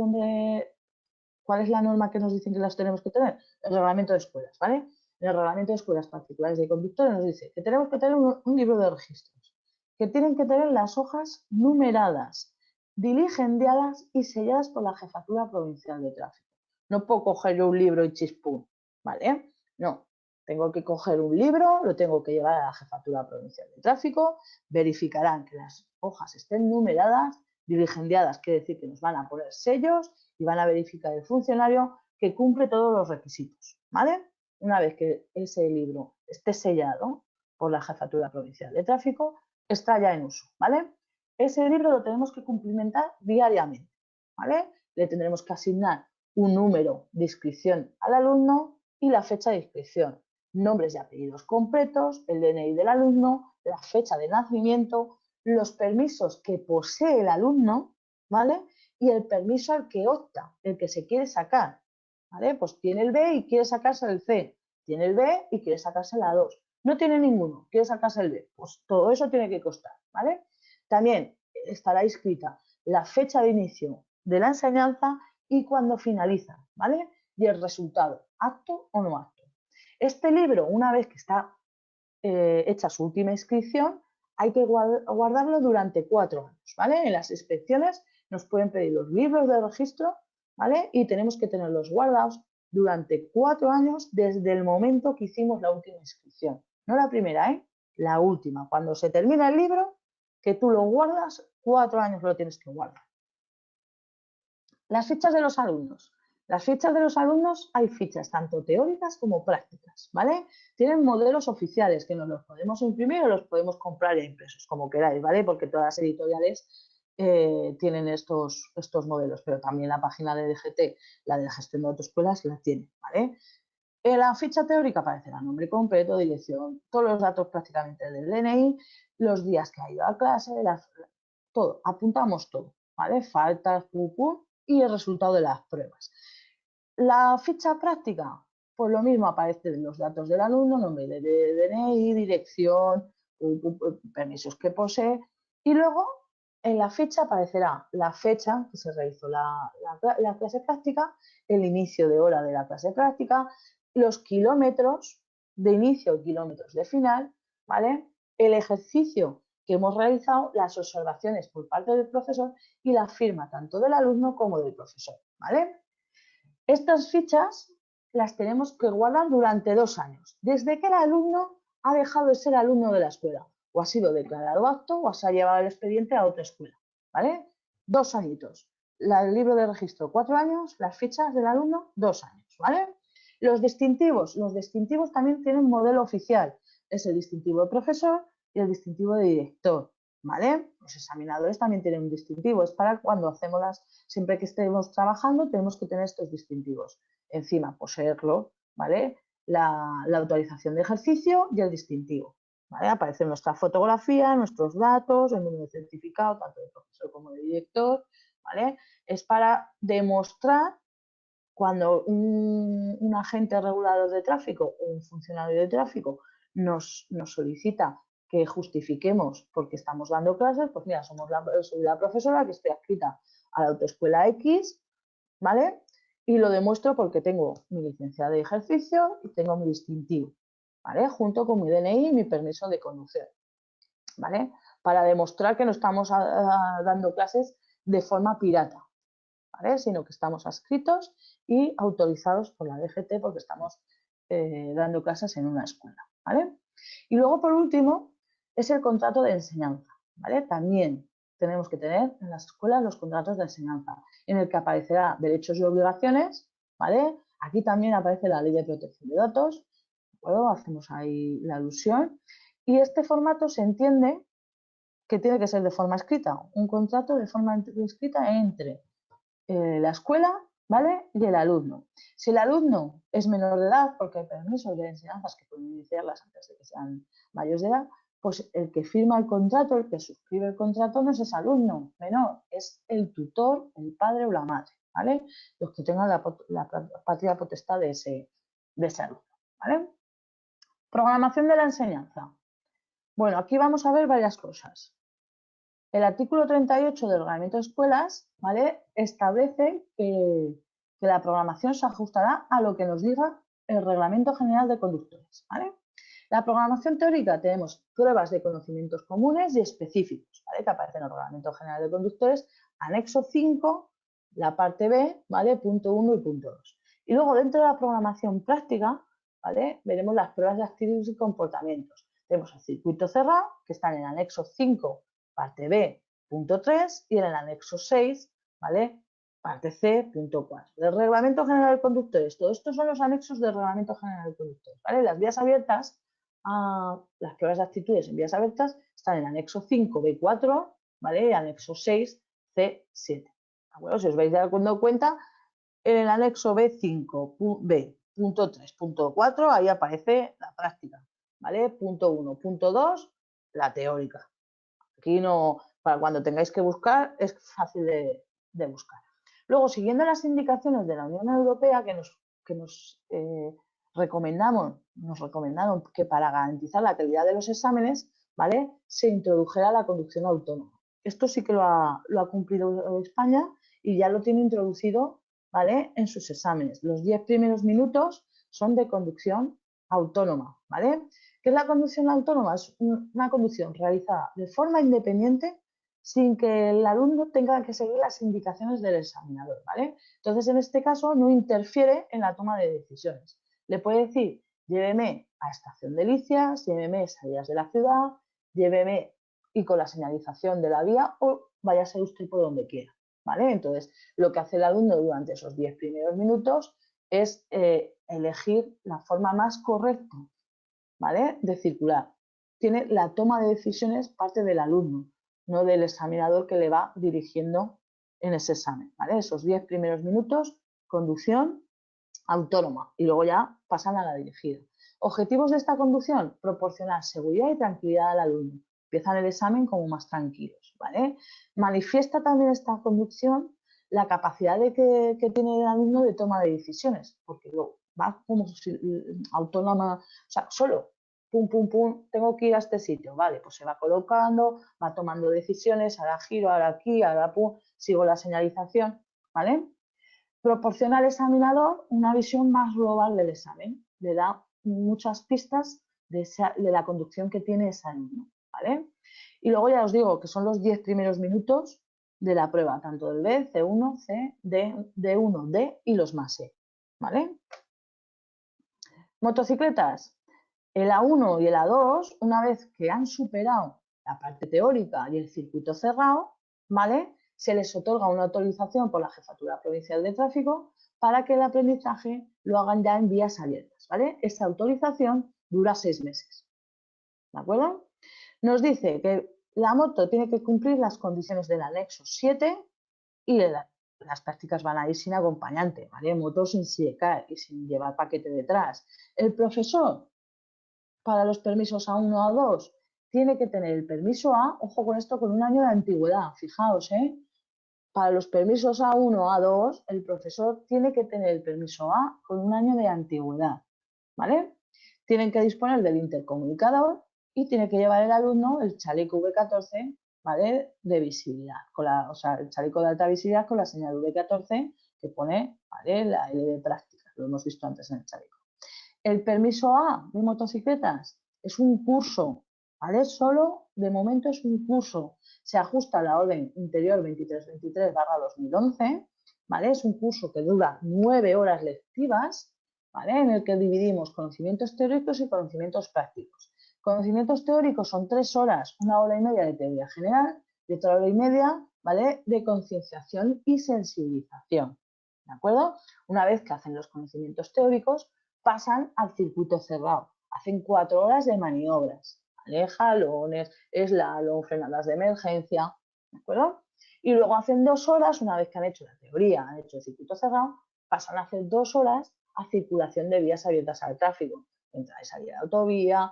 ¿Cuál es la norma que nos dicen que las tenemos que tener? El reglamento de escuelas, ¿vale? En el reglamento de escuelas particulares de conductores nos dice que tenemos que tener un libro de registros, que tienen que tener las hojas numeradas, diligenciadas y selladas por la Jefatura Provincial de Tráfico. No puedo coger yo un libro y chispum, ¿vale? No, tengo que coger un libro, lo tengo que llevar a la Jefatura Provincial de Tráfico, verificarán que las hojas estén numeradas, diligenciadas, quiere decir que nos van a poner sellos y van a verificar el funcionario que cumple todos los requisitos, ¿vale? Una vez que ese libro esté sellado por la Jefatura Provincial de Tráfico, está ya en uso, ¿vale? Ese libro lo tenemos que cumplimentar diariamente, ¿vale? Le tendremos que asignar un número de inscripción al alumno y la fecha de inscripción, nombres y apellidos completos, el DNI del alumno, la fecha de nacimiento, los permisos que posee el alumno, ¿vale? Y el permiso al que opta, el que se quiere sacar, ¿vale? Pues tiene el B y quiere sacarse el C, tiene el B y quiere sacarse la 2, no tiene ninguno, quiere sacarse el B, pues todo eso tiene que costar, ¿vale? También estará inscrita la fecha de inicio de la enseñanza y cuando finaliza, ¿vale? Y el resultado, apto o no apto. Este libro, una vez que está hecha su última inscripción, hay que guardarlo durante 4 años, ¿vale? En las inspecciones nos pueden pedir los libros de registro, ¿vale? Y tenemos que tenerlos guardados durante 4 años desde el momento que hicimos la última inscripción. No la primera, ¿eh? La última. Cuando se termina el libro, que tú lo guardas, 4 años lo tienes que guardar. Las fichas de los alumnos. Las fichas de los alumnos hay fichas tanto teóricas como prácticas, ¿vale? Tienen modelos oficiales que nos los podemos imprimir o los podemos comprar ya impresos, como queráis, ¿vale? Porque todas las editoriales tienen estos modelos, pero también la página de DGT, la de la gestión de autoescuelas, la tiene, ¿vale? En la ficha teórica aparecerá nombre completo, dirección, todos los datos prácticamente del DNI, los días que ha ido a clase, todo, apuntamos todo, ¿vale? Faltas, y el resultado de las pruebas. La ficha práctica, pues lo mismo, aparecen los datos del alumno, nombre de DNI, dirección, permisos que posee, y luego en la ficha aparecerá la fecha que se realizó la clase práctica, el inicio de hora de la clase práctica, los kilómetros de inicio y kilómetros de final, ¿vale? El ejercicio que hemos realizado, las observaciones por parte del profesor y la firma tanto del alumno como del profesor, ¿vale? Estas fichas las tenemos que guardar durante 2 años, desde que el alumno ha dejado de ser alumno de la escuela, o ha sido declarado apto o se ha llevado el expediente a otra escuela, ¿vale? 2 añitos. El libro de registro, 4 años, las fichas del alumno, 2 años, ¿vale? Los distintivos también tienen modelo oficial, es el distintivo de profesor y el distintivo de director, ¿vale? Los examinadores también tienen un distintivo, es para cuando hacemos siempre que estemos trabajando tenemos que tener estos distintivos. Encima, poseerlo, ¿vale? La autorización de ejercicio y el distintivo, ¿vale? Aparece nuestra fotografía, nuestros datos, el número de certificado, tanto de profesor como de director, ¿vale? Es para demostrar cuando un agente regulador de tráfico o un funcionario de tráfico nos solicita que justifiquemos porque estamos dando clases, pues mira, soy la profesora que estoy adscrita a la autoescuela X, ¿vale? Y lo demuestro porque tengo mi licencia de ejercicio y tengo mi distintivo, ¿vale? Junto con mi DNI y mi permiso de conducir, ¿vale? Para demostrar que no estamos dando clases de forma pirata, ¿vale? Sino que estamos adscritos y autorizados por la DGT porque estamos dando clases en una escuela, ¿vale? Y luego, por último, es el contrato de enseñanza, ¿vale? También tenemos que tener en las escuelas los contratos de enseñanza, en el que aparecerá derechos y obligaciones, ¿vale? Aquí también aparece la Ley de Protección de Datos, ¿de acuerdo? Hacemos ahí la alusión. Y este formato se entiende que tiene que ser de forma escrita, un contrato de forma escrita entre la escuela, ¿vale? Y el alumno. Si el alumno es menor de edad, porque hay permisos de enseñanzas que pueden iniciarlas antes de que sean mayores de edad, pues el que firma el contrato, el que suscribe el contrato no es ese alumno menor, es el tutor, el padre o la madre, ¿vale? Los que tengan la patria potestad de ese alumno, ¿vale? Programación de la enseñanza. Bueno, aquí vamos a ver varias cosas. El artículo 38 del Reglamento de Escuelas, ¿vale?, establece que la programación se ajustará a lo que nos diga el Reglamento General de Conductores, ¿vale? La programación teórica tenemos pruebas de conocimientos comunes y específicos, ¿vale?, que aparecen en el Reglamento General de Conductores, anexo 5, la parte B, ¿vale?, punto 1 y punto 2. Y luego dentro de la programación práctica, ¿vale?, veremos las pruebas de actitudes y comportamientos. Tenemos el circuito cerrado, que está en el anexo 5, parte B, punto 3, y en el anexo 6, ¿vale?, parte C, punto 4. Del Reglamento General de Conductores. Todo esto son los anexos del Reglamento General de Conductores, ¿vale? Las vías abiertas, las pruebas de actitudes en vías abiertas, están en el anexo 5, B4, ¿vale?, y anexo 6, C7. ¿De acuerdo? Si os vais dando cuenta, en el anexo B5, B, punto 3, punto 4, ahí aparece la práctica, ¿vale? Punto 1, punto 2, la teórica. Aquí no, para cuando tengáis que buscar, es fácil de buscar. Luego, siguiendo las indicaciones de la Unión Europea que nos recomendaron que para garantizar la calidad de los exámenes, ¿vale?, se introdujera la conducción autónoma. Esto sí que lo ha cumplido España y ya lo tiene introducido, ¿vale?, en sus exámenes. Los 10 primeros minutos son de conducción autónoma, ¿vale? ¿Qué es la conducción autónoma? Es una conducción realizada de forma independiente sin que el alumno tenga que seguir las indicaciones del examinador, ¿vale? Entonces, en este caso, no interfiere en la toma de decisiones. Le puede decir, lléveme a Estación Delicias, lléveme a salidas de la ciudad, lléveme y con la señalización de la vía o váyase usted por donde quiera, ¿vale? Entonces, lo que hace el alumno durante esos 10 primeros minutos es elegir la forma más correcta, ¿vale?, de circular. Tiene la toma de decisiones parte del alumno, no del examinador que le va dirigiendo en ese examen, ¿vale? Esos 10 primeros minutos, conducción autónoma, y luego ya pasan a la dirigida. Objetivos de esta conducción: proporcionar seguridad y tranquilidad al alumno. Empiezan el examen como más tranquilos, ¿vale? Manifiesta también esta conducción la capacidad que tiene el alumno de toma de decisiones, porque luego va como si, autónoma, o sea, solo, pum, pum, pum, tengo que ir a este sitio, vale, pues se va colocando, va tomando decisiones, ahora giro, ahora aquí, ahora pum, sigo la señalización, ¿vale? Proporciona al examinador una visión más global del examen, le da muchas pistas de la conducción que tiene ese alumno, ¿vale? Y luego ya os digo que son los 10 primeros minutos de la prueba, tanto del B, C1, C, D1, D y los más E, ¿vale? Motocicletas. El A1 y el A2, una vez que han superado la parte teórica y el circuito cerrado, ¿vale?, se les otorga una autorización por la Jefatura Provincial de Tráfico para que el aprendizaje lo hagan ya en vías abiertas, ¿vale? Esta autorización dura 6 meses, ¿de acuerdo? Nos dice que la moto tiene que cumplir las condiciones del anexo 7 y las prácticas van a ir sin acompañante, ¿vale? Moto sin sidecar y sin llevar paquete detrás. El profesor, para los permisos A1, A2, tiene que tener el permiso A, ojo con esto, con un año de antigüedad, fijaos, para los permisos A1, A2, el profesor tiene que tener el permiso A con un año de antigüedad, ¿vale? Tienen que disponer del intercomunicador y tiene que llevar el alumno el chaleco V14, ¿vale?, de visibilidad, o sea, el chaleco de alta visibilidad con la señal V14 que pone, ¿vale?, la L de práctica, lo hemos visto antes en el chaleco. El permiso A de motocicletas es un curso, ¿vale? Solo de momento es un curso. Se ajusta a la orden interior 2323/2011, ¿vale? Es un curso que dura 9 horas lectivas, ¿vale?, en el que dividimos conocimientos teóricos y conocimientos prácticos. Conocimientos teóricos son 3 horas, 1 hora y media de teoría general y otra hora y media, ¿vale?, de concienciación y sensibilización, ¿de acuerdo? Una vez que hacen los conocimientos teóricos, pasan al circuito cerrado. Hacen 4 horas de maniobras, ¿vale?, jalones, slalom, frenadas de emergencia, ¿de acuerdo? Y luego hacen 2 horas, una vez que han hecho la teoría, han hecho el circuito cerrado, pasan a hacer 2 horas a circulación de vías abiertas al tráfico, entrada y salida de autovía,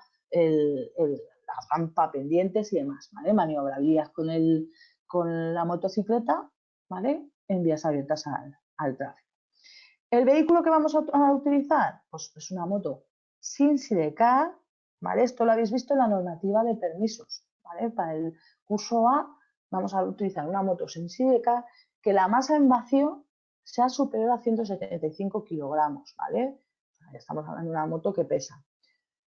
la rampa, pendientes y demás, ¿vale? Maniobrarías con la motocicleta, ¿vale? En vías abiertas al tráfico. ¿El vehículo que vamos a utilizar? Pues es una moto sin sidecar, ¿vale? Esto lo habéis visto en la normativa de permisos, ¿vale? Para el curso A vamos a utilizar una moto sin sidecar que la masa en vacío sea superior a 175 kilogramos, ¿vale? Estamos hablando de una moto que pesa.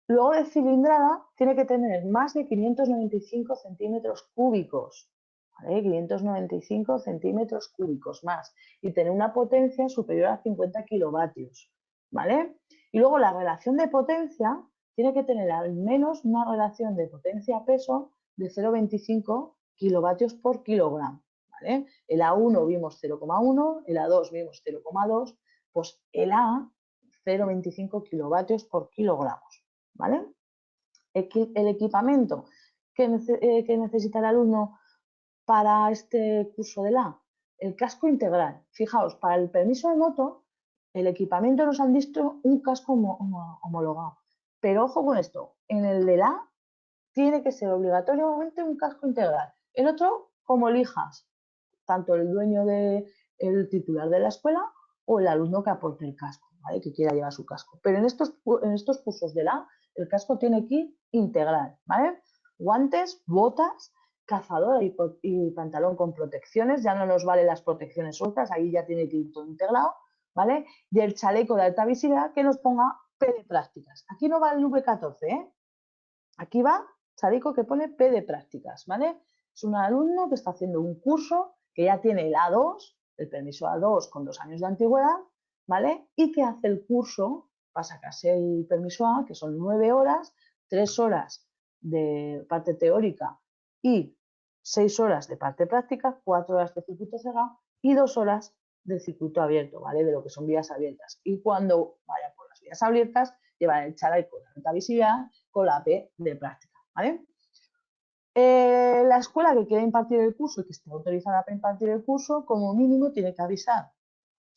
Luego de cilindrada tiene que tener más de 595 centímetros cúbicos, ¿vale? 595 centímetros cúbicos más y tener una potencia superior a 50 kilovatios, ¿vale? Y luego la relación de potencia tiene que tener al menos una relación de potencia-peso de 0,25 kilovatios por kilogramo, ¿vale? El A1 vimos 0,1, el A2 vimos 0,2, pues el A 0,25 kilovatios por kilogramos, ¿vale? El equipamiento que necesita el alumno para este curso de la, el casco integral. Fijaos, para el permiso de moto, el equipamiento nos han dicho un casco homologado. Pero ojo con esto, en el de la tiene que ser obligatoriamente un casco integral. El otro, como elijas, tanto el dueño el titular de la escuela o el alumno que aporte el casco, ¿vale? Que quiera llevar su casco. Pero en estos cursos de la, el casco tiene que ir integral, ¿vale? Guantes, botas, cazadora y pantalón con protecciones, ya no nos valen las protecciones sueltas, ahí ya tiene que ir todo integrado, ¿vale? Y el chaleco de alta visibilidad que nos ponga P de prácticas. Aquí no va el V14, ¿eh? Aquí va chaleco que pone P de prácticas, ¿vale? Es un alumno que está haciendo un curso que ya tiene el A2, el permiso A2 con 2 años de antigüedad, ¿vale? Y que hace el curso para sacarse el permiso A, que son 9 horas, 3 horas de parte teórica y 6 horas de parte práctica, 4 horas de circuito cerrado y 2 horas de circuito abierto, ¿vale? De lo que son vías abiertas. Y cuando vaya por las vías abiertas, lleva el chaleco de alta visibilidad con la P de práctica, ¿vale? La escuela que quiera impartir el curso y que esté autorizada para impartir el curso, como mínimo tiene que avisar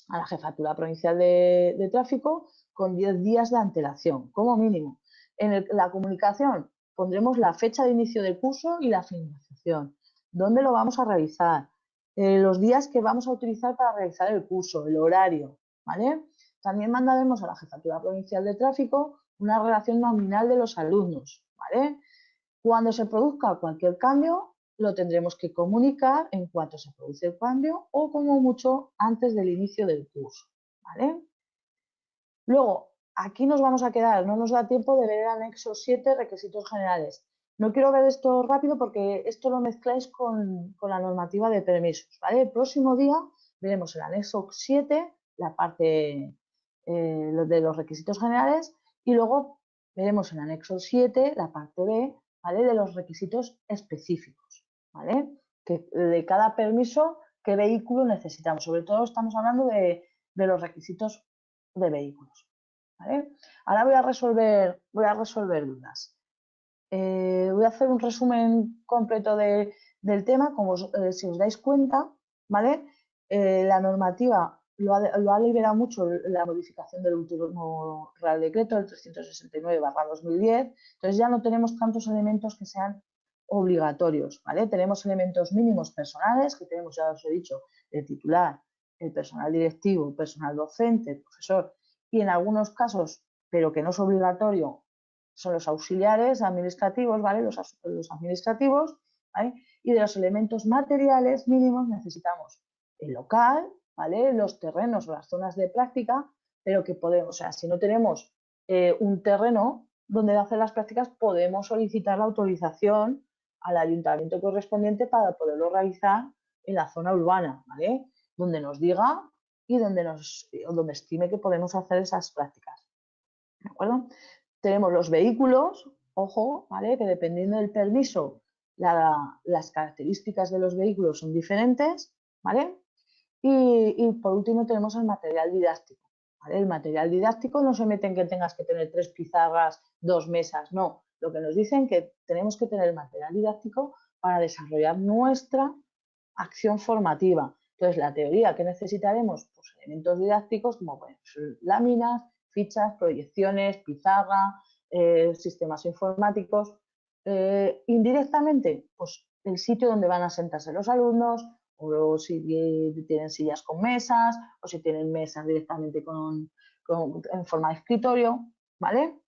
a la Jefatura Provincial de Tráfico con 10 días de antelación, como mínimo. En la comunicación pondremos la fecha de inicio del curso y la finalización, dónde lo vamos a realizar, los días que vamos a utilizar para realizar el curso, el horario, ¿vale? También mandaremos a la Jefatura Provincial de Tráfico una relación nominal de los alumnos, ¿vale? Cuando se produzca cualquier cambio, lo tendremos que comunicar en cuanto se produce el cambio o como mucho antes del inicio del curso, ¿vale? Luego, aquí nos vamos a quedar, no nos da tiempo de ver el anexo 7, requisitos generales. No quiero ver esto rápido porque esto lo mezcláis con la normativa de permisos, ¿vale? El próximo día veremos el anexo 7, la parte de los requisitos generales, y luego veremos el anexo 7, la parte B, ¿vale? De los requisitos específicos, ¿vale? De cada permiso, qué vehículo necesitamos. Sobre todo estamos hablando de los requisitos de vehículos, ¿vale? Ahora voy a resolver dudas. Voy a hacer un resumen completo del tema. Como si os dais cuenta, ¿vale? La normativa lo ha liberado mucho la modificación del último Real Decreto, el 369/2010. Entonces ya no tenemos tantos elementos que sean obligatorios, ¿vale? Tenemos elementos mínimos personales, que tenemos, ya os he dicho, el titular, el personal directivo, el personal docente, el profesor, y en algunos casos, pero que no es obligatorio, son los auxiliares administrativos, ¿vale? Los administrativos, ¿vale? Y de los elementos materiales mínimos necesitamos el local, ¿vale? Los terrenos o las zonas de práctica, pero que podemos, o sea, si no tenemos un terreno donde hacer las prácticas, podemos solicitar la autorización al ayuntamiento correspondiente para poderlo realizar en la zona urbana, ¿vale? Donde nos diga y donde estime que podemos hacer esas prácticas, ¿de acuerdo? Tenemos los vehículos, ojo, ¿vale? Que dependiendo del permiso, las características de los vehículos son diferentes, ¿vale? Y por último tenemos el material didáctico, ¿vale? El material didáctico no se mete en que tengas que tener 3 pizarras, 2 mesas, no. Lo que nos dicen es que tenemos que tener material didáctico para desarrollar nuestra acción formativa. Entonces, la teoría que necesitaremos, pues elementos didácticos como pues, láminas, fichas, proyecciones, pizarra, sistemas informáticos, Indirectamente, pues el sitio donde van a sentarse los alumnos, o si tienen sillas con mesas, o si tienen mesas directamente en forma de escritorio, ¿vale?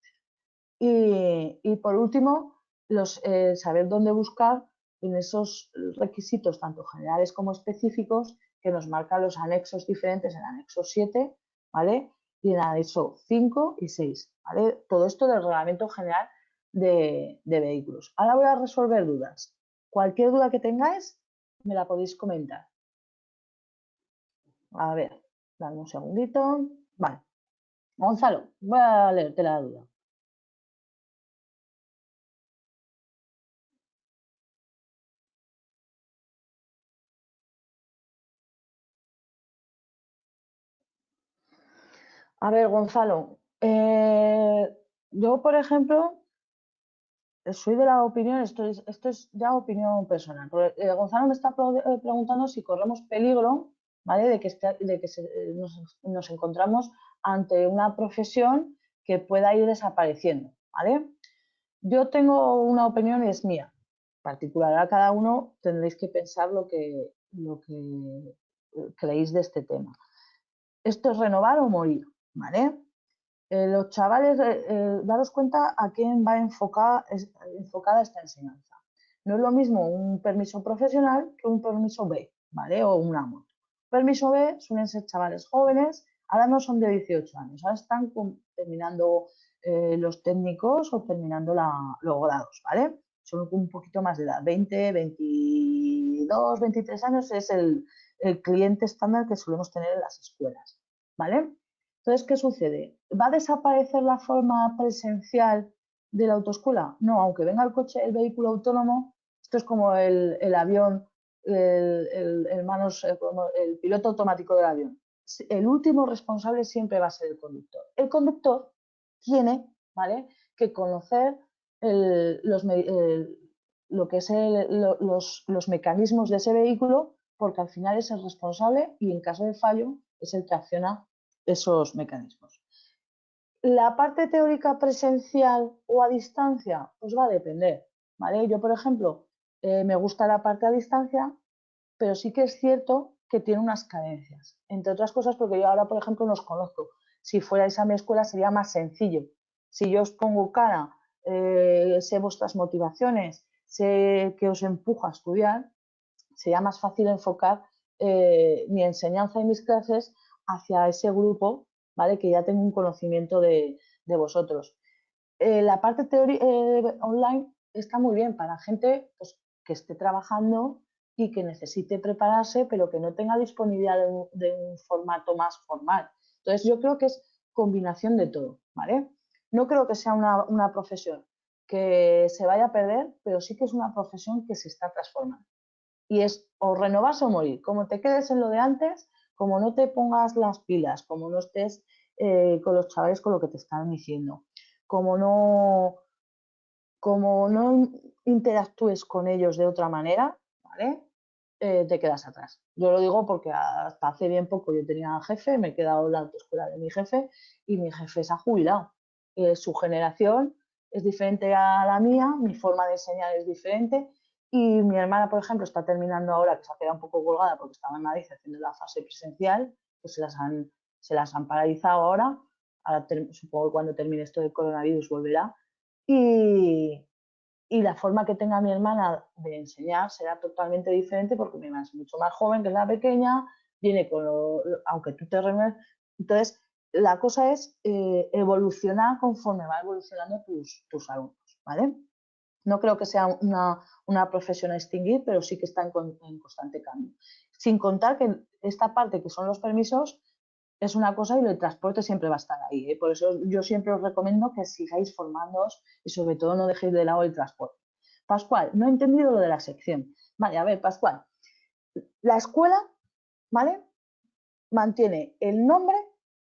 Y por último, saber dónde buscar en esos requisitos, tanto generales como específicos, que nos marcan los anexos diferentes, el anexo 7, ¿vale? Y el anexo 5 y 6, ¿vale? Todo esto del Reglamento General de Vehículos. Ahora voy a resolver dudas. Cualquier duda que tengáis, me la podéis comentar. A ver, dame un segundito. Vale. Gonzalo, voy a leerte la duda. A ver, Gonzalo, yo, por ejemplo, soy de la opinión, esto es ya opinión personal. Gonzalo me está preguntando si corremos peligro, ¿vale? Nos encontramos ante una profesión que pueda ir desapareciendo, ¿vale? Yo tengo una opinión y es mía, particular. A cada uno tendréis que pensar lo que creéis de este tema. Esto es renovar o morir, ¿vale? Los chavales, daros cuenta a quién va enfocada esta enseñanza. No es lo mismo un permiso profesional que un permiso B, ¿vale? O una moto. Permiso B suelen ser chavales jóvenes, ahora no son de 18 años, ahora están terminando los técnicos o terminando los grados, ¿vale? Son un poquito más de edad, 20, 22, 23 años es el cliente estándar que solemos tener en las escuelas, ¿vale? Entonces, ¿qué sucede? ¿Va a desaparecer la forma presencial de la autoescuela? No, aunque venga el coche, el vehículo autónomo, esto es como el avión, el piloto automático del avión. El último responsable siempre va a ser el conductor. El conductor tiene, ¿vale?, que conocer lo que es los mecanismos de ese vehículo, porque al final es el responsable y en caso de fallo es el que acciona esos mecanismos. La parte teórica presencial o a distancia, pues va a depender, ¿vale? Yo, por ejemplo, me gusta la parte a distancia, pero sí que es cierto que tiene unas carencias, entre otras cosas porque yo ahora, por ejemplo, no os conozco. Si fuerais a mi escuela sería más sencillo. Si yo os pongo cara, sé vuestras motivaciones, sé que os empuja a estudiar, sería más fácil enfocar mi enseñanza y mis clases hacia ese grupo, ¿vale? Que ya tengo un conocimiento de vosotros. La parte online está muy bien para gente, pues, que esté trabajando y que necesite prepararse, pero que no tenga disponibilidad de un formato más formal. Entonces, yo creo que es combinación de todo, ¿vale? No creo que sea una profesión que se vaya a perder, pero sí que es una profesión que se está transformando. Y es o renovarse o morir. Como te quedes en lo de antes, como no te pongas las pilas, como no estés con los chavales con lo que te están diciendo, como no interactúes con ellos de otra manera, ¿vale? Te quedas atrás. Yo lo digo porque hasta hace bien poco yo tenía jefe, me he quedado en la autoescuela de mi jefe y mi jefe se ha jubilado. Su generación es diferente a la mía, mi forma de enseñar es diferente y mi hermana, por ejemplo, está terminando ahora, que se ha quedado un poco colgada porque estaba en Madrid haciendo la fase presencial, que se las han paralizado ahora. Ahora supongo que cuando termine esto del coronavirus volverá. Y, y la forma que tenga mi hermana de enseñar será totalmente diferente porque mi hermana es mucho más joven que la pequeña, viene aunque tú te reúnes. Entonces, la cosa es evolucionar conforme va evolucionando tus alumnos, ¿vale? No creo que sea una profesión a extinguir, pero sí que está en constante cambio. Sin contar que esta parte que son los permisos es una cosa y el transporte siempre va a estar ahí, ¿eh? Por eso yo siempre os recomiendo que sigáis formándoos y sobre todo no dejéis de lado el transporte. Pascual, no he entendido lo de la sección. Vale, a ver, Pascual, la escuela, ¿vale?, mantiene el nombre,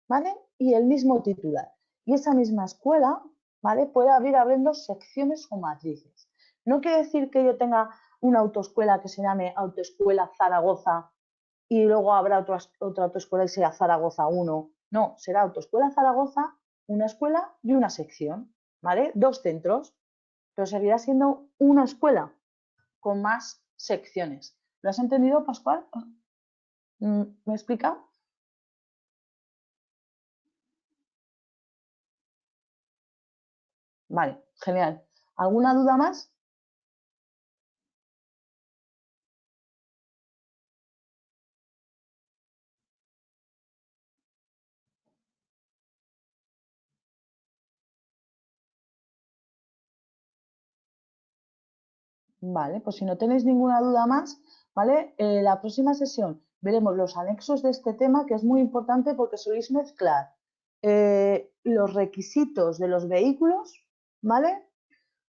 ¿vale?, y el mismo titular. Y esa misma escuela, ¿vale?, puede abriendo secciones o matrices. No quiere decir que yo tenga una autoescuela que se llame Autoescuela Zaragoza y luego habrá otra autoescuela y sea Zaragoza 1. No, será Autoescuela Zaragoza, una escuela y una sección, ¿vale? Dos centros. pero seguirá siendo una escuela con más secciones. ¿Lo has entendido, Pascual? ¿Me he explicado? Vale, genial. ¿Alguna duda más? Vale, pues si no tenéis ninguna duda más, ¿vale? La próxima sesión veremos los anexos de este tema, que es muy importante porque soléis mezclar los requisitos de los vehículos, ¿vale?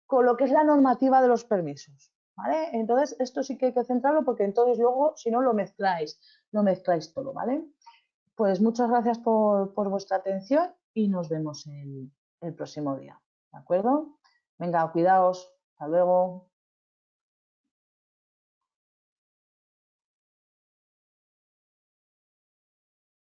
Con lo que es la normativa de los permisos, ¿vale? Entonces, esto sí que hay que centrarlo porque entonces luego, si no, lo mezcláis todo, ¿vale? Pues muchas gracias por vuestra atención y nos vemos el próximo día, ¿de acuerdo? Venga, cuidaos, hasta luego.